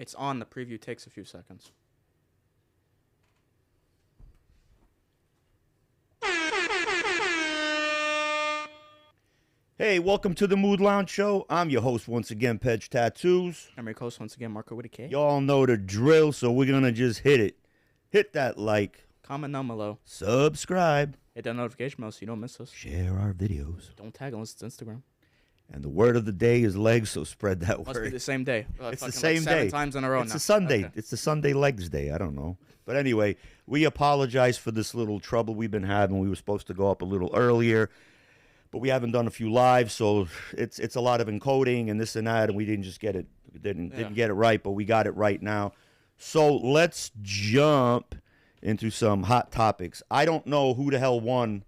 It's on. The preview takes a few seconds. Hey, welcome to the Mood Lounge Show. I'm your host once again, Pedge Tattoos. I'm your host once again, Marco with a K. Y'all know the drill, so we're going to just hit it. Hit that like. Comment down below. Subscribe. Hit that notification bell so you don't miss us. Share our videos. Don't tag unless it's Instagram. And the word of the day is legs, so spread that word. Must be the same day. It's the same day. 7 times in a row It's now. a Sunday. Okay. It's the Sunday legs day. I don't know. But anyway, we apologize for this little trouble we've been having. We were supposed to go up a little earlier, but we haven't done a few lives, so it's a lot of encoding and this and that, and we didn't just get it didn't get it right, but we got it right now. So let's jump into some hot topics. I don't know who the hell won.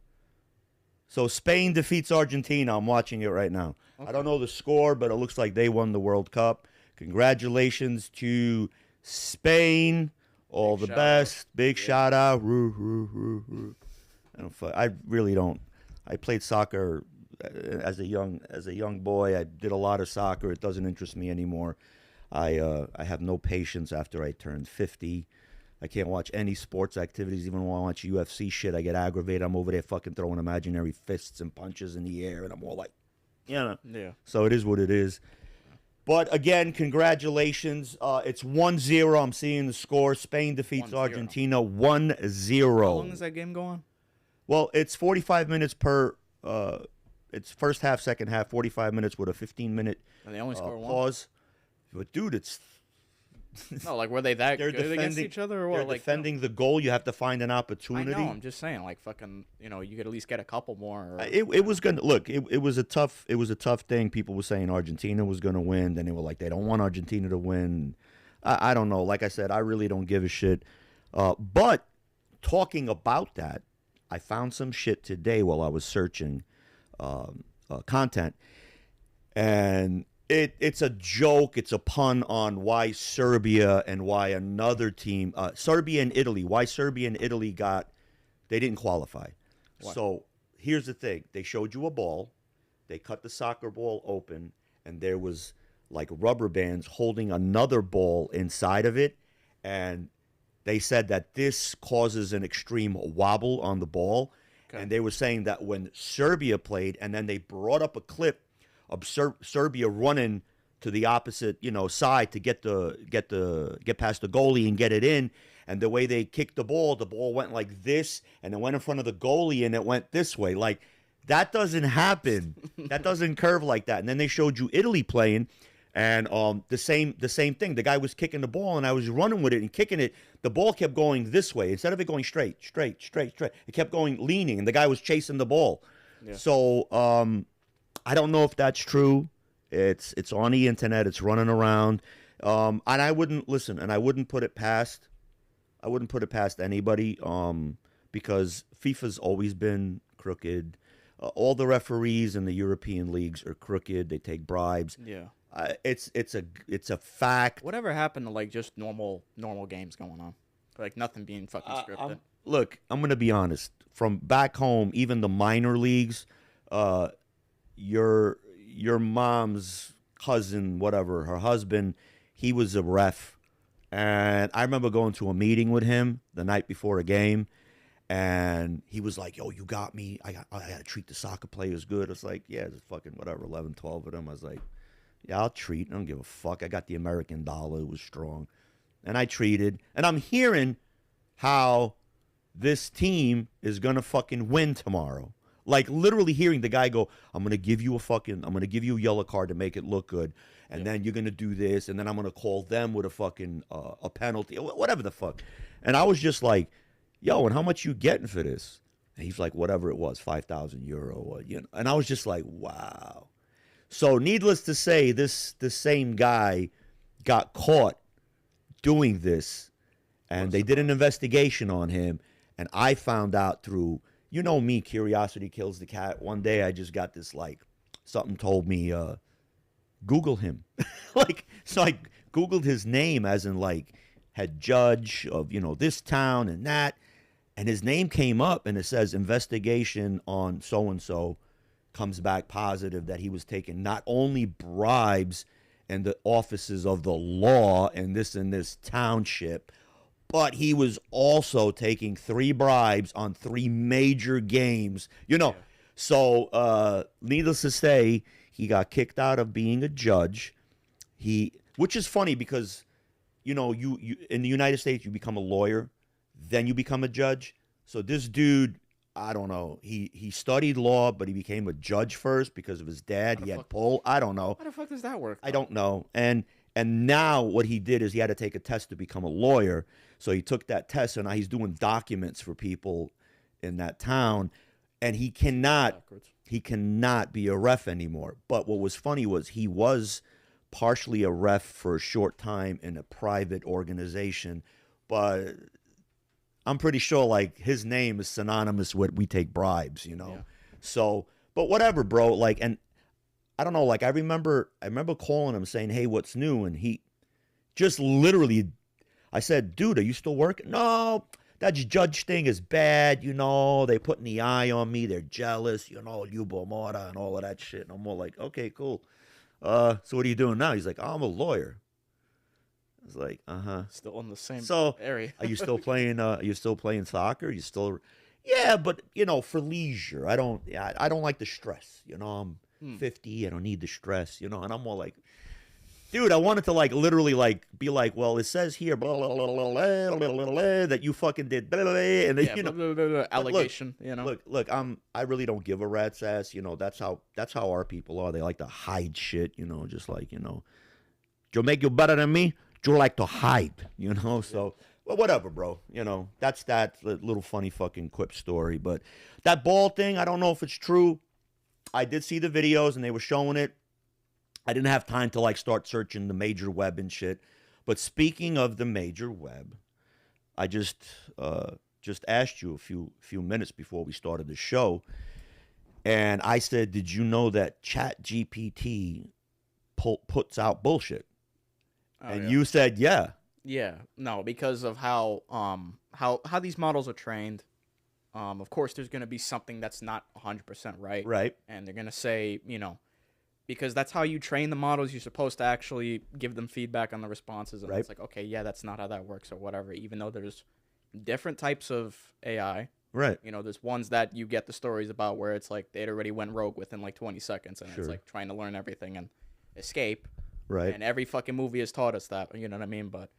So Spain defeats Argentina. I'm watching it right now. Okay. I don't know the score, but it looks like they won the World Cup. Congratulations to Spain. All the best. Big shout out. I really don't. I played soccer as a young boy. I did a lot of soccer. It doesn't interest me anymore. I have no patience after I turned 50. I can't watch any sports activities. Even when I watch UFC shit, I get aggravated. I'm over there fucking throwing imaginary fists and punches in the air, and I'm all like, Yeah. So it is what it is. But again, congratulations. It's 1-0. I'm seeing the score. Spain defeats 1-0. Argentina 1-0. How long does that game go on? Well, it's 45 minutes per. It's first half, second half, 45 minutes with a 15-minute and they only score pause. But dude, it's. No, like were they that good against each other or what? They're defending the goal. You have to find an opportunity. I know. I'm just saying, like fucking, you could at least get a couple more. Or, it was gonna look. It was a tough thing. People were saying Argentina was gonna win. Then they were like, they don't want Argentina to win. I don't know. Like I said, I really don't give a shit. But talking about that, I found some shit today while I was searching content, and. It's a joke. It's a pun on why Serbia and why another team, Serbia and Italy, why Serbia and Italy they didn't qualify. What? So here's the thing. They showed you a ball. They cut the soccer ball open, and there was like rubber bands holding another ball inside of it. And they said that this causes an extreme wobble on the ball. Okay. And they were saying that when Serbia played, and then they brought up a clip of Serbia running to the opposite, side to get past the goalie and get it in, and the way they kicked the ball went like this, and it went in front of the goalie, and it went this way. Like that doesn't happen. That doesn't curve like that. And then they showed you Italy playing, and the same thing. The guy was kicking the ball, and I was running with it and kicking it. The ball kept going this way instead of it going straight. It kept going leaning, and the guy was chasing the ball. Yeah. So. I don't know if that's true. It's on the internet. It's running around, and I wouldn't listen. And I wouldn't put it past. I wouldn't put it past anybody, because FIFA's always been crooked. All the referees in the European leagues are crooked. They take bribes. Yeah. It's a fact. Whatever happened to like just normal games going on, like nothing being fucking scripted. Look, I'm gonna be honest. From back home, even the minor leagues. Your mom's cousin, whatever, her husband, he was a ref. And I remember going to a meeting with him the night before a game, and he was like, yo, you got me. I got to treat the soccer players good. It's like, yeah, there's fucking whatever, 11, 12 of them. I was like, yeah, I'll treat. I don't give a fuck. I got the American dollar. It was strong. And I treated. And I'm hearing how this team is going to fucking win tomorrow. Like literally hearing the guy go, I'm going to give you a yellow card to make it look good. And then you're going to do this. And then I'm going to call them with a fucking, a penalty, whatever the fuck. And I was just like, yo, and how much you getting for this? And he's like, whatever it was, 5,000 euro. Or, And I was just like, wow. So needless to say, the same guy got caught doing this. And they did an investigation on him. And I found out through... You know me, curiosity kills the cat. One day I just got this, something told me, Google him. So I Googled his name as in, head judge of, this town and that. And his name came up, and it says investigation on so-and-so comes back positive that he was taking not only bribes and the offices of the law and this township. But he was also taking 3 bribes on 3 major games. So needless to say, he got kicked out of being a judge. Which is funny because, you in the United States, you become a lawyer, then you become a judge. So this dude, I don't know. He studied law, but he became a judge first because of his dad. He had pull. I don't know. How the fuck does that work? I don't know. And now what he did is he had to take a test to become a lawyer. So he took that test, and now he's doing documents for people in that town. And he cannot be a ref anymore. But what was funny was he was partially a ref for a short time in a private organization, but I'm pretty sure like his name is synonymous with we take bribes, Yeah. So, but whatever, bro. Like, and I don't know. Like, I remember calling him saying, "Hey, what's new?" And he just literally, I said, "Dude, are you still working?" "No, that judge thing is bad. They putting the eye on me. They're jealous. Yubo Mora and all of that shit." And I'm more like, "Okay, cool. So what are you doing now?" He's like, "I'm a lawyer." I was like, Still in the same Are area. you still playing? Are you still playing soccer? You still? Yeah, but for leisure. I don't like the stress. I'm 50. I don't need the stress. And I'm more like, dude, I wanted to like literally like be like, well, it says here blah, blah, blah, blah, blah, blah, blah, blah, that you fucking did blah, blah, blah, and then, Blah, blah, blah, blah, allegation. Look, I really don't give a rat's ass. That's how our people are. They like to hide shit. Just like you make you better than me. You like to hide. So. Well, whatever, bro. That's that little funny fucking quip story. But that ball thing, I don't know if it's true. I did see the videos and they were showing it. I didn't have time to like start searching the major web and shit. But speaking of the major web, I just asked you a few minutes before we started the show, and I said, "Did you know that ChatGPT puts out bullshit?" And you said, "Yeah." Yeah, no, because of how these models are trained. Of course, there's going to be something that's not 100% right. Right. And they're going to say, because that's how you train the models. You're supposed to actually give them feedback on the responses. And it's like, okay, yeah, that's not how that works or whatever. Even though there's different types of AI. Right. There's ones that you get the stories about where it's like they'd already went rogue within like 20 seconds. And it's like trying to learn everything and escape. Right. And every fucking movie has taught us that. You know what I mean? But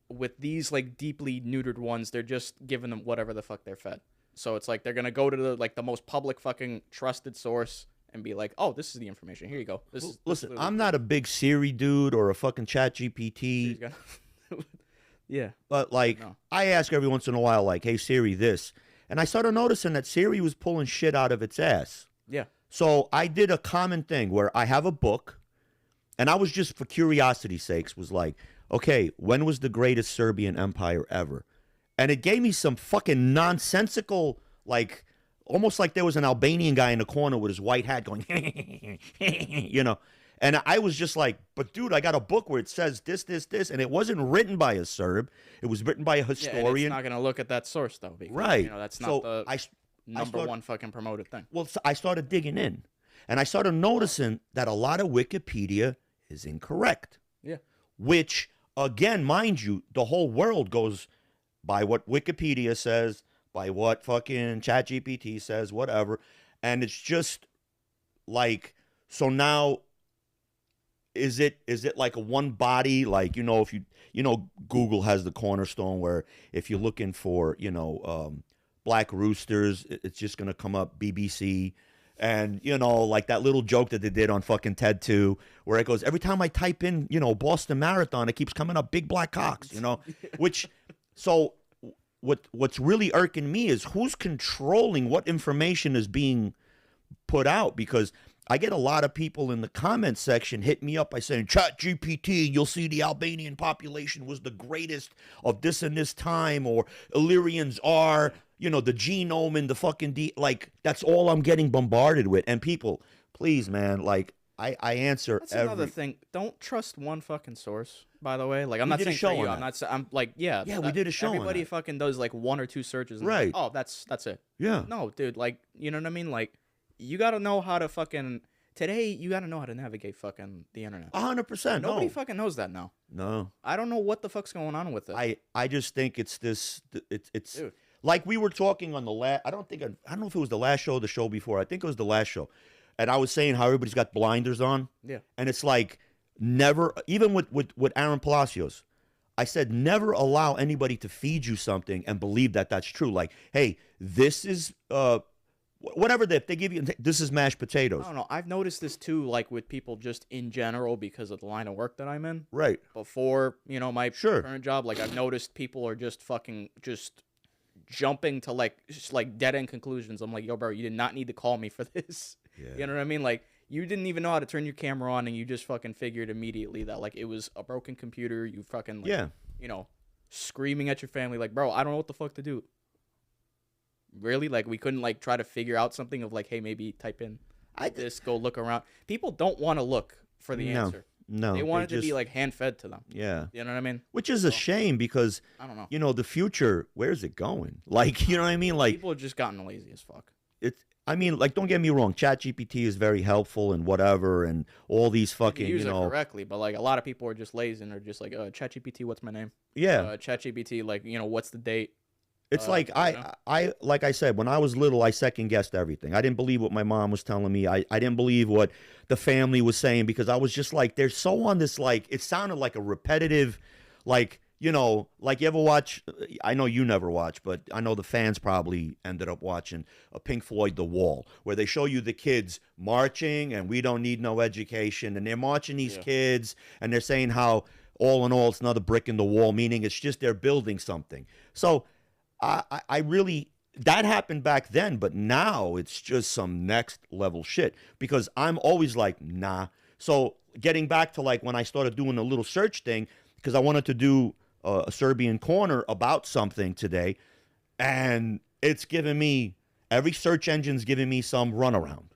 with these like deeply neutered ones, they're just giving them whatever the fuck they're fed. So it's like they're gonna go to the most public fucking trusted source and be like, "Oh, this is the information. Here you go." Listen, I'm not a big Siri dude or a fucking ChatGPT. Yeah. But like, I ask every once in a while, like, "Hey Siri, this," and I started noticing that Siri was pulling shit out of its ass. Yeah. So I did a common thing where I have a book, and I was just for curiosity's sakes was like, okay, when was the greatest Serbian empire ever? And it gave me some fucking nonsensical, like, almost like there was an Albanian guy in the corner with his white hat going, And I was just like, but dude, I got a book where it says this, and it wasn't written by a Serb. It was written by a historian. Yeah, and it's not going to look at that source, though. Because, right. That's not the number one fucking promoted thing. Well, so I started digging in, and I started noticing that a lot of Wikipedia is incorrect. Yeah. Which, again, mind you, the whole world goes by what Wikipedia says, by what fucking ChatGPT says, whatever. And it's just like, so now, is it like a one body? Like, if Google has the cornerstone where if you're looking for, black roosters, it's just going to come up BBC. And, like that little joke that they did on fucking TED 2, where it goes, every time I type in, Boston Marathon, it keeps coming up big black cocks, which, so what's really irking me is who's controlling what information is being put out, because I get a lot of people in the comments section hit me up by saying, ChatGPT, you'll see the Albanian population was the greatest of this and this time, or Illyrians are, the genome and the fucking like, that's all I'm getting bombarded with. And people, please, man, like, I answer That's another thing. Don't trust one fucking source, by the way. Like, I'm not saying for you. I'm like, yeah. Yeah, we did a show on everybody that. fucking does like 1 or 2 searches. And right. Like, oh, that's it. Yeah. No, dude, like, you know what I mean? Like, you got to know how to fucking Today, you got to know how to navigate fucking the internet. 100%. Nobody No, fucking knows that now. no. I don't know what the fuck's going on with it. I just think it's this. It's Dude. like we were talking on the last. I don't know if it was the last show or the show before. I think it was the last show, and I was saying how everybody's got blinders on. Yeah. And it's like never, even with Aaron Palacios, I said never allow anybody to feed you something and believe that that's true. Like, hey, this is whatever they give you. This is mashed potatoes. I don't know. I've noticed this too, like with people just in general because of the line of work that I'm in. Right. Before, you know, my Sure. current job, like I've noticed people are just fucking just jumping to like just like dead end conclusions. I'm like, yo, bro, you did not need to call me for this. Yeah. You know what I mean? Like you didn't even know how to turn your camera on, and you just fucking figured immediately that like it was a broken computer. You fucking like, Yeah. you know, screaming at your family like, bro, I don't know what the fuck to do. Really? Like we couldn't like try to figure out something of like, hey, maybe type in this, go look around. People don't want to look for the answer. No. They want it to just, be like hand fed to them. Yeah. You know what I mean? Which is a shame because I don't know. you know the future. Where's it going? Like you know what I mean? Like People have just gotten lazy as fuck. it's. I mean, like don't get me wrong. ChatGPT is very helpful and whatever, and all these You fucking use you it know. correctly, but like a lot of people are just lazy and they're just like, ChatGPT, what's my name? Yeah. ChatGPT, like, you know, what's the date? It's like you know? I like I said when I was little, I second guessed everything. I didn't believe what my mom was telling me. I didn't believe what the family was saying because I was just like they're so on this like it sounded like a repetitive, like you know, like you ever watch? I know you never watch, but I know the fans probably ended up watching a Pink Floyd The Wall, where they show you the kids marching and we don't need no education, and they're marching these kids and they're saying how all in all it's another brick in the wall, meaning it's just they're building something. So. I really that happened back then, but now it's just some next level shit because I'm always like, nah. So getting back to like when I started doing a little search thing, because I wanted to do a Serbian corner about something today, and it's giving me every search engine's giving me some runaround.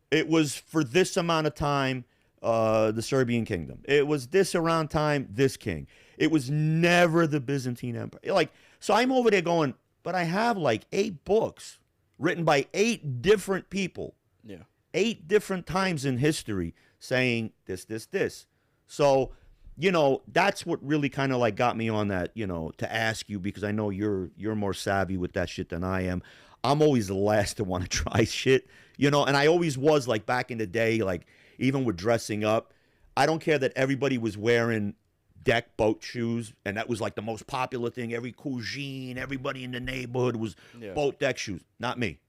It was for this amount of time, the Serbian kingdom. It was this around time, this king. It was never the Byzantine Empire. Like, so I'm over there going, but I have like 8 books written by 8 different people. Yeah. 8 different times in history saying this, this, this. So, you know, that's what really kind of like got me on that, you know, to ask you because I know you're more savvy with that shit than I am. I'm always the last to want to try shit, you know, and I always was like back in the day, like even with dressing up, I don't care that everybody was wearing deck boat shoes, and that was like the most popular thing. Every cousine, everybody in the neighborhood was boat deck shoes. Not me.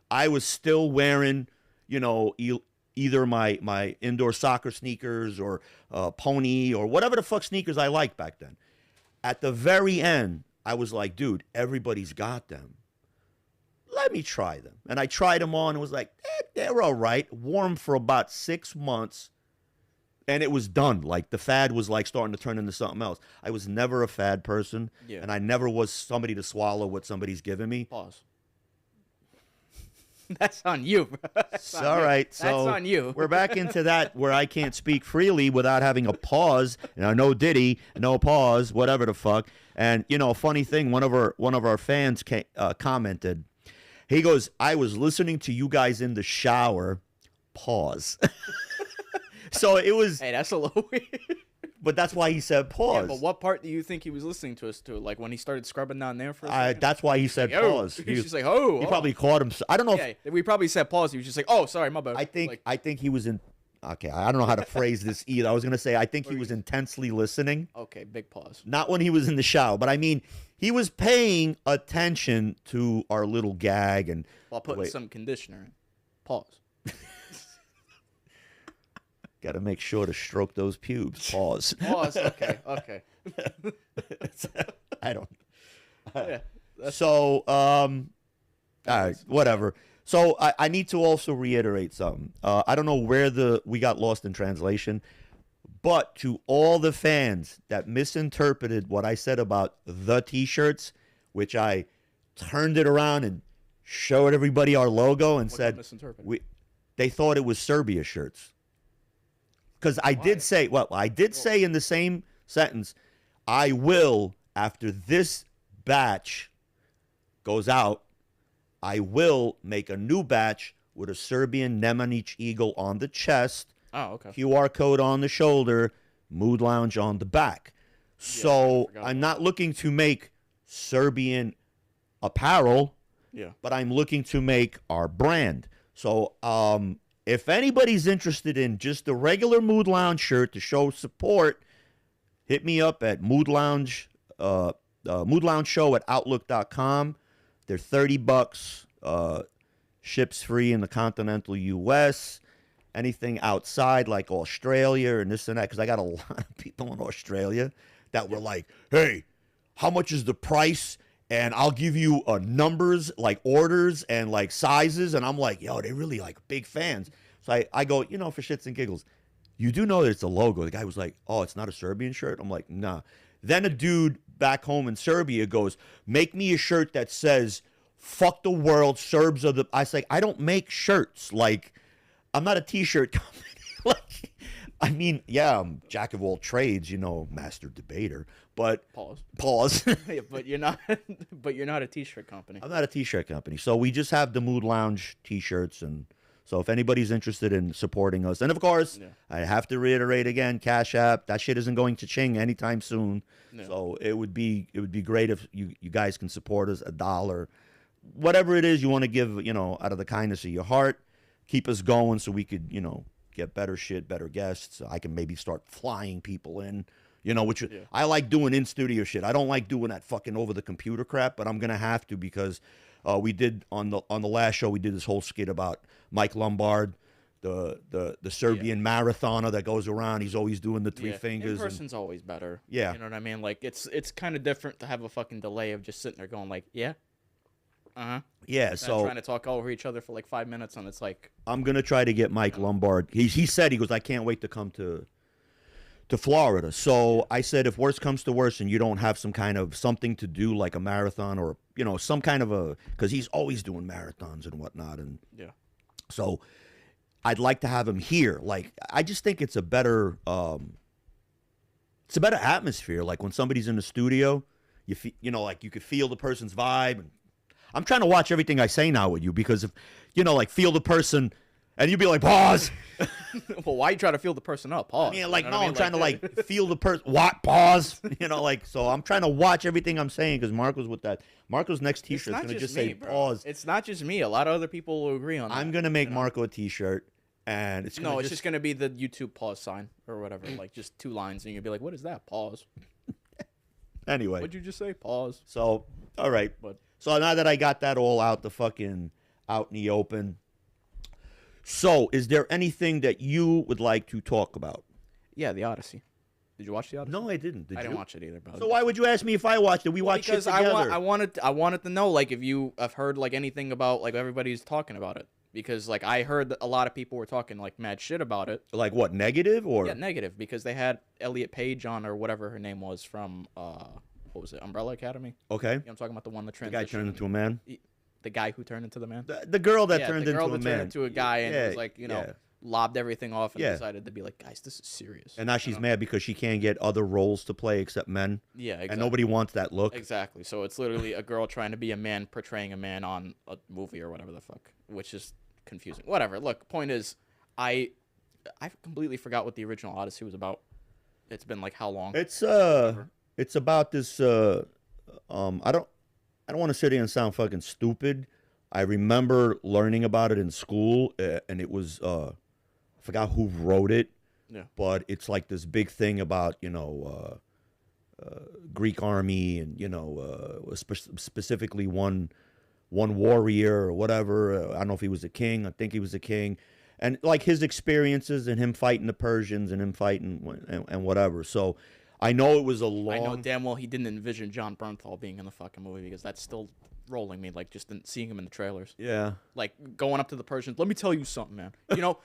I was still wearing, you know, either my indoor soccer sneakers or pony or whatever the fuck sneakers I liked back then. At the very end, I was like, dude, everybody's got them. Let me try them. And I tried them on and was like, they're all right. Wore them for about 6 months. And it was done. Like the fad was like starting to turn into something else. I was never a fad person. Yeah. And I never was somebody to swallow what somebody's giving me. Pause. That's on you, bro. That's on All you. right. That's So on you. we're back into that where I can't speak freely without having a pause. And no Diddy, no pause, whatever the fuck. And, you know, funny thing, one of our fans commented. He goes, I was listening to you guys in the shower. Pause. So it was. Hey, that's a little weird. But that's why he said pause. Yeah, but what part do you think he was listening to us to? Like when he started scrubbing down there for a second? That's why he said Yo. pause. He's just like, oh. He probably caught him. I don't know. Yeah, we probably said pause. He was just like, oh, sorry, my bad. I think he was in. Okay, I don't know how to phrase this either. I was gonna say I think he was intensely listening. Okay, big pause. Not when he was in the shower, but I mean he was paying attention to our little gag and While putting some conditioner in. Pause. got to make sure to stroke those pubes. Pause. Pause. Okay. Okay. I don't. Yeah. So, all right, whatever. So I need to also reiterate something. I don't know where we got lost in translation, but to all the fans that misinterpreted what I said about the T-shirts, which I turned it around and showed everybody our logo and said they thought it was Serbia shirts. Because I did say, say in the same sentence, I will, after this batch goes out, I will make a new batch with a Serbian Nemanja eagle on the chest, Oh, okay. QR code on the shoulder, Mood Lounge on the back. So I forgot I'm about not looking to make Serbian apparel, Yeah. but I'm looking to make our brand. So if anybody's interested in just the regular Mood Lounge shirt to show support, hit me up at Mood Lounge Show at Outlook.com. They're $30. Ships free in the continental U.S. Anything outside like Australia and this and that, because I got a lot of people in Australia that were like, hey, how much is the price? And I'll give you numbers, like orders and like sizes. And I'm like, yo, they really like big fans. So I go, for shits and giggles, you do know that it's a logo. The guy was like, oh, it's not a Serbian shirt? I'm like, nah. Then a dude back home in Serbia goes, make me a shirt that says, fuck the world, Serbs are the... I was like, I don't make shirts. Like, I'm not a T-shirt company. Like, I mean, yeah, I'm jack of all trades, master debater. But pause. Yeah, but you're not. But you're not a T-shirt company. I'm not a T-shirt company. So we just have the Mood Lounge T-shirts, and so if anybody's interested in supporting us, and of course, I have to reiterate again, Cash App. That shit isn't going to ching anytime soon. No. So it would be great if you guys can support us $1. Whatever it is you want to give, out of the kindness of your heart, keep us going so we could, get better shit, better guests. I can maybe start flying people in, which I like doing in studio shit. I don't like doing that fucking over the computer crap, but I'm gonna have to because we did on the last show we did this whole skit about Mike Lombard, the Serbian marathoner that goes around. He's always doing the three fingers. In person's always better. Yeah, you know what I mean. Like it's kind of different to have a fucking delay of just sitting there going like, yeah. Yeah, so trying to talk over each other for like 5 minutes, and it's like I'm gonna try to get Mike Lombard. He said, he goes, I can't wait to come to Florida. So I said, if worse comes to worse, and you don't have some kind of something to do like a marathon or some kind of because he's always doing marathons and whatnot, and so I'd like to have him here. Like I just think it's a better atmosphere. Like when somebody's in the studio, like you could feel the person's vibe. And I'm trying to watch everything I say now with you because if like feel the person, and you'd be like pause. Well, why you try to feel the person up? Pause. I mean, like I'm trying to like feel the person. What pause? So I'm trying to watch everything I'm saying because Marco's with that. Marco's next T-shirt is gonna just say pause. It's not just me. A lot of other people will agree on that. I'm gonna make Marco a T-shirt, and it's just gonna be the YouTube pause sign or whatever, like just 2 lines, and you'll be like, what is that? Pause. Anyway, what'd you just say? Pause. So all right, so now that I got that all out in the open. So, is there anything that you would like to talk about? Yeah, The Odyssey. Did you watch The Odyssey? No, I didn't. I didn't watch it either. So why would you ask me if I watched it? We watched it together. Because I wanted to know like if you have heard like anything about like everybody's talking about it. Because like I heard that a lot of people were talking like mad shit about it. Like what, negative or? Yeah, negative because they had Elliot Page on or whatever her name was from what was it, Umbrella Academy? Okay. I'm talking about the one that transitioned. The guy turned into a man. The guy who turned into the man? The girl that turned into a man. The girl that turned into a guy and was like, lobbed everything off and decided to be like, guys, this is serious. And now she's mad because she can't get other roles to play except men. Yeah, exactly. And nobody wants that look. Exactly. So it's literally a girl trying to be a man portraying a man on a movie or whatever the fuck, which is confusing. Whatever. Look, point is, I completely forgot what the original Odyssey was about. It's been like how long? It's about this I don't want to sit here and sound fucking stupid. I remember learning about it in school, and it was I forgot who wrote it. Yeah. But it's like this big thing about Greek army and specifically one warrior or whatever. I don't know if he was a king. I think he was a king, and like his experiences and him fighting the Persians and him fighting and whatever. So. I know it was a long... I know damn well he didn't envision John Bernthal being in the fucking movie because that's still rolling me, like, just seeing him in the trailers. Yeah. Like, going up to the Persians, let me tell you something, man.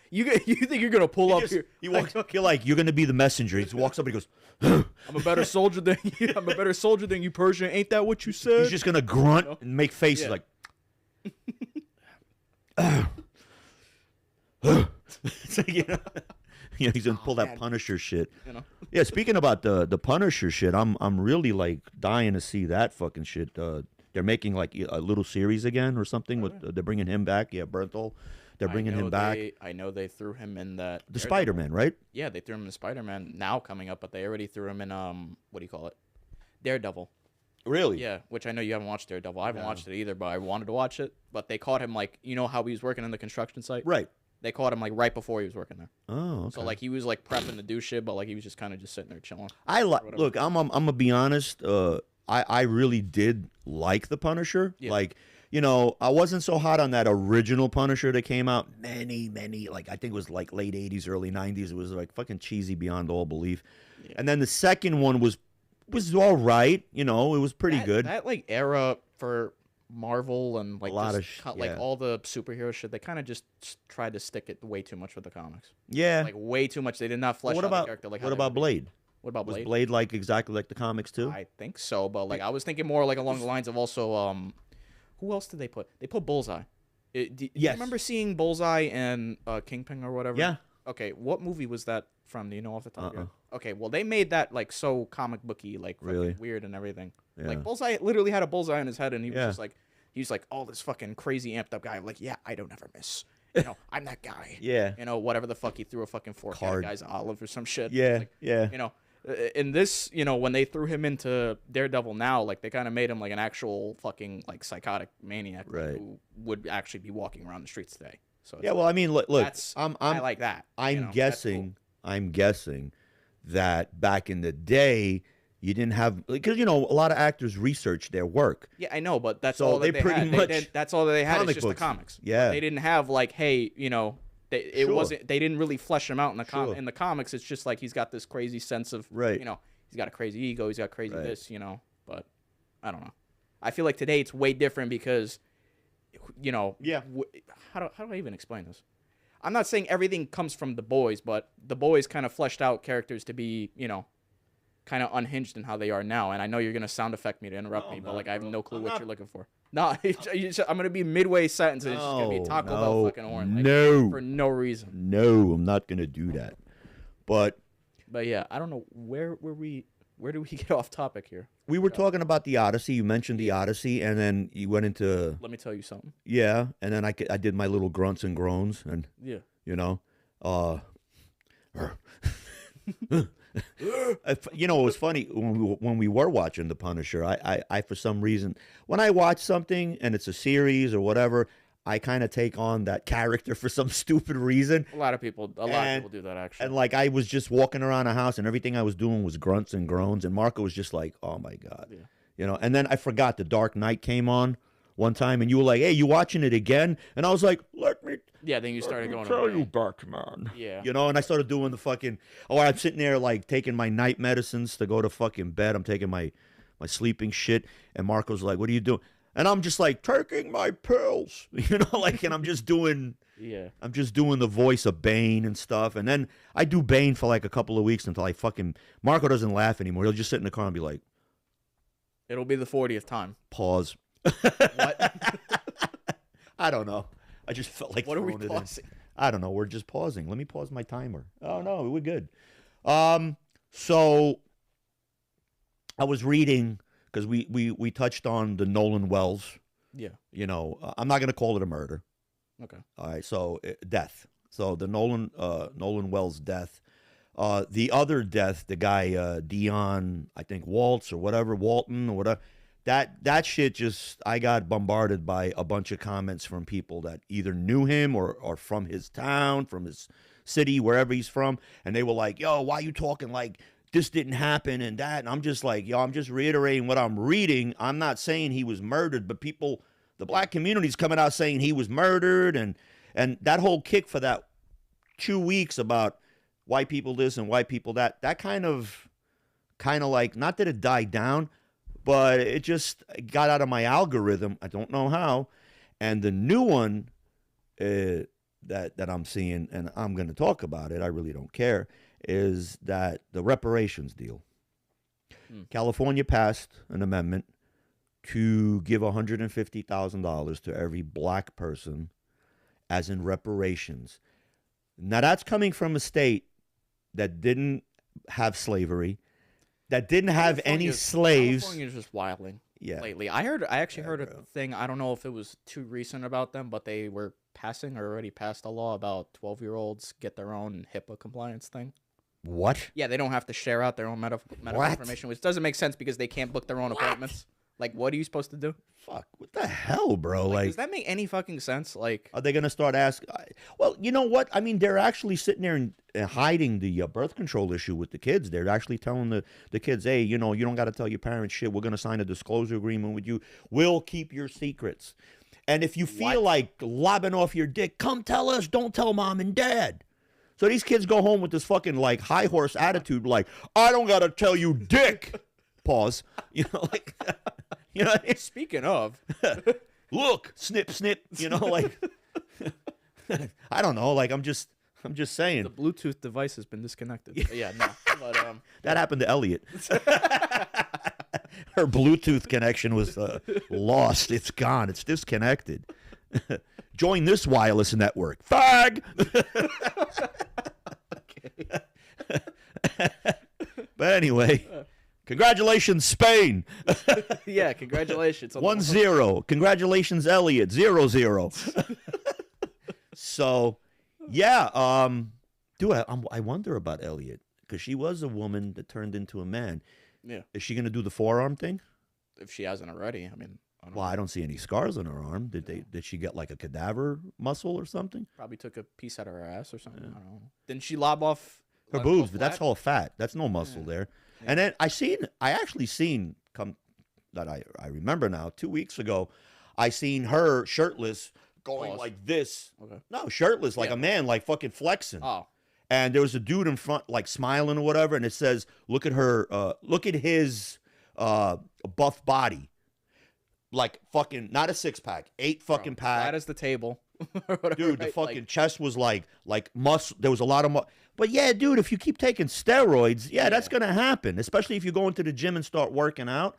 You think you're going to pull up here... You're going to be the messenger. He just walks up and he goes... I'm a better soldier than you. I'm a better soldier than you, Persian. Ain't that what you said? He's just going to grunt and make faces like... It's like, he's gonna pull that Punisher shit. Yeah, speaking about the Punisher shit, I'm really like dying to see that fucking shit. They're making like a little series again or something. They're bringing him back. Yeah, Bernthal, They're bringing him back. I know they threw him in that The Spider-Man, right? Yeah, they threw him in Spider-Man now coming up, but they already threw him in what do you call it? Daredevil. Really? Yeah, which I know you haven't watched Daredevil. I haven't watched it either, but I wanted to watch it. But they caught him like, you know how he was working in the construction site? Right. They caught him like right before he was working there. Oh, okay. So like he was like prepping to do shit, but like he was just kind of just sitting there chilling. Look, I'm gonna be honest. I really did like the Punisher. Yeah. Like, you know, I wasn't so hot on that original Punisher that came out many, like I think it was like late '80s, early '90s. It was like fucking cheesy beyond all belief. Yeah. And then the second one was all right. You know, it was pretty good. That like era for Marvel and like a lot like all the superhero shit, they kind of just tried to stick it way too much with the comics. Yeah, like way too much. They did not flesh out the character. Like what about Blade? What about Blade? Was Blade like exactly like the comics too? I think so, but like I was thinking more like along the lines of also who else did they put? They put Bullseye. Do you remember seeing Bullseye and Kingpin or whatever? Yeah. Okay, what movie was that from? Do you know off the top of your head? Okay, well they made that like so comic booky, like really weird and everything. Yeah. Like Bullseye literally had a bullseye on his head, and he was just like, he's like, all this fucking crazy amped up guy. I'm like, yeah, I don't ever miss. You know, I'm that guy. Yeah. You know, whatever the fuck he threw a fucking fork at a guy's olive or some shit. Yeah. Like, yeah. You know, in this, you know, when they threw him into Daredevil now, like they kind of made him like an actual fucking like psychotic maniac, right, like, who would actually be walking around the streets today. So yeah, well, I mean, look, I like that. I'm guessing that back in the day you didn't have, because you know a lot of actors research their work. Yeah, I know, but that's so all that they pretty had. much that's all that they had. It's just books. The comics. Yeah, they didn't have like, hey, you know. It wasn't. They didn't really flesh him out in the in the comics. It's just like he's got this crazy sense of, you know, he's got a crazy ego. He's got crazy this, you know. But I don't know. I feel like today it's way different because, you know, how do I even explain this? I'm not saying everything comes from the boys, but the boys kind of fleshed out characters to be, you know, kind of unhinged in how they are now. And I know you're gonna sound effect me to interrupt me, but like I have no clue what you're looking for. No, I'm gonna be midway sentence and it's just gonna be a Taco Bell fucking horn. Like, for no reason. No, I'm not gonna do that. But yeah, I don't know where do we get off topic here? We were talking about the Odyssey. You mentioned the Odyssey, and then you went into. Let me tell you something. Yeah, and then I did my little grunts and groans, and you know, you know, it was funny when we were watching The Punisher. I for some reason, when I watch something and it's a series or whatever, I kind of take on that character for some stupid reason. A lot of people do that actually. And like I was just walking around the house, and everything I was doing was grunts and groans. And Marco was just like, "Oh my god," you know. And then I forgot The Dark Knight came on one time, and you were like, "Hey, you watching it again?" And I was like, "Let me." Yeah, then you started going. Tell you, Batman. Yeah. You know, and I started doing the fucking. Oh, I'm sitting there like taking my night medicines to go to fucking bed. I'm taking my sleeping shit, and Marco's like, "What are you doing?" And I'm just like taking my pills, you know, like, and I'm just doing. Yeah. I'm just doing the voice of Bane and stuff, and then I do Bane for like a couple of weeks until I fucking. Marco doesn't laugh anymore. He'll just sit in the car and be like. It'll be the 40th time. Pause. What? I don't know. I just felt like what are we throwing pausing? I don't know. We're just pausing. Let me pause my timer. Oh no, we're good. So I was reading because we touched on the Nolan Wells. Yeah. You know, I'm not gonna call it a murder. Okay. All right. So death. So the Nolan Wells death. The other death, the guy Dion, I think Walton or whatever. That shit just, I got bombarded by a bunch of comments from people that either knew him or from his town, from his city, wherever he's from. And they were like, yo, why you talking like this didn't happen and that? And I'm just like, yo, I'm just reiterating what I'm reading. I'm not saying he was murdered, but people, the black community's coming out saying he was murdered. And that whole kick for that 2 weeks about white people this and white people that kind of like, not that it died down, but it just got out of my algorithm. I don't know how. And the new one that I'm seeing, and I'm going to talk about it, I really don't care, is that the reparations deal. California passed an amendment to give $150,000 to every black person as in reparations. Now, that's coming from a state that didn't have slavery, that didn't have any slaves. California's just wilding lately. I actually heard a thing. I don't know if it was too recent about them, but they were passing or already passed a law about 12-year-olds get their own HIPAA compliance thing. What? Yeah, they don't have to share out their own medical What? information, which doesn't make sense because they can't book their own appointments. Like, what are you supposed to do? Fuck, what the hell, bro? Like, Like, does that make any fucking sense? Like, are they going to start asking? Well, you know what? I mean, they're actually sitting there and hiding the birth control issue with the kids. They're actually telling the kids, hey, you know, you don't got to tell your parents shit. We're going to sign a disclosure agreement with you. We'll keep your secrets. And if you feel like lobbing off your dick, come tell us. Don't tell mom and dad. So these kids go home with this fucking like high horse attitude, like, I don't got to tell you dick. Pause. You know, like, you know, speaking of, look, snip, snip, you know, like, I don't know. Like, I'm just saying. the Bluetooth device has been disconnected. Yeah, no. But, That happened to Elliot. Her Bluetooth connection was lost. It's gone. It's disconnected. Join this wireless network. Fag! But anyway, congratulations, Spain. yeah, congratulations. 1-0. Congratulations, Elliot. 0-0. So, yeah. Dude, I wonder about Elliot because she was a woman that turned into a man. Yeah. Is she going to do the forearm thing? If she hasn't already, I mean, I don't Well, know. I don't see any scars on her arm. Did she get like a cadaver muscle or something? Probably took a piece out of her ass or something. I don't know. Didn't she lob off Her lob boobs, off but that's flat? all fat. That's no muscle there. Yeah. And then I actually seen come that I remember now 2 weeks ago, I seen her shirtless going Pause. like this. Okay. No, shirtless like Yeah. a man, like fucking flexing. Oh, And there was a dude in front, like smiling or whatever, and it says, "Look at her. Look at his buff body, like fucking not a 6-pack, 8 fucking pack." flat as the table. or whatever, Dude, the right? fucking Like, chest was like muscle. There was a lot of But yeah, dude, if you keep taking steroids, yeah, that's gonna happen. Especially if you go into the gym and start working out.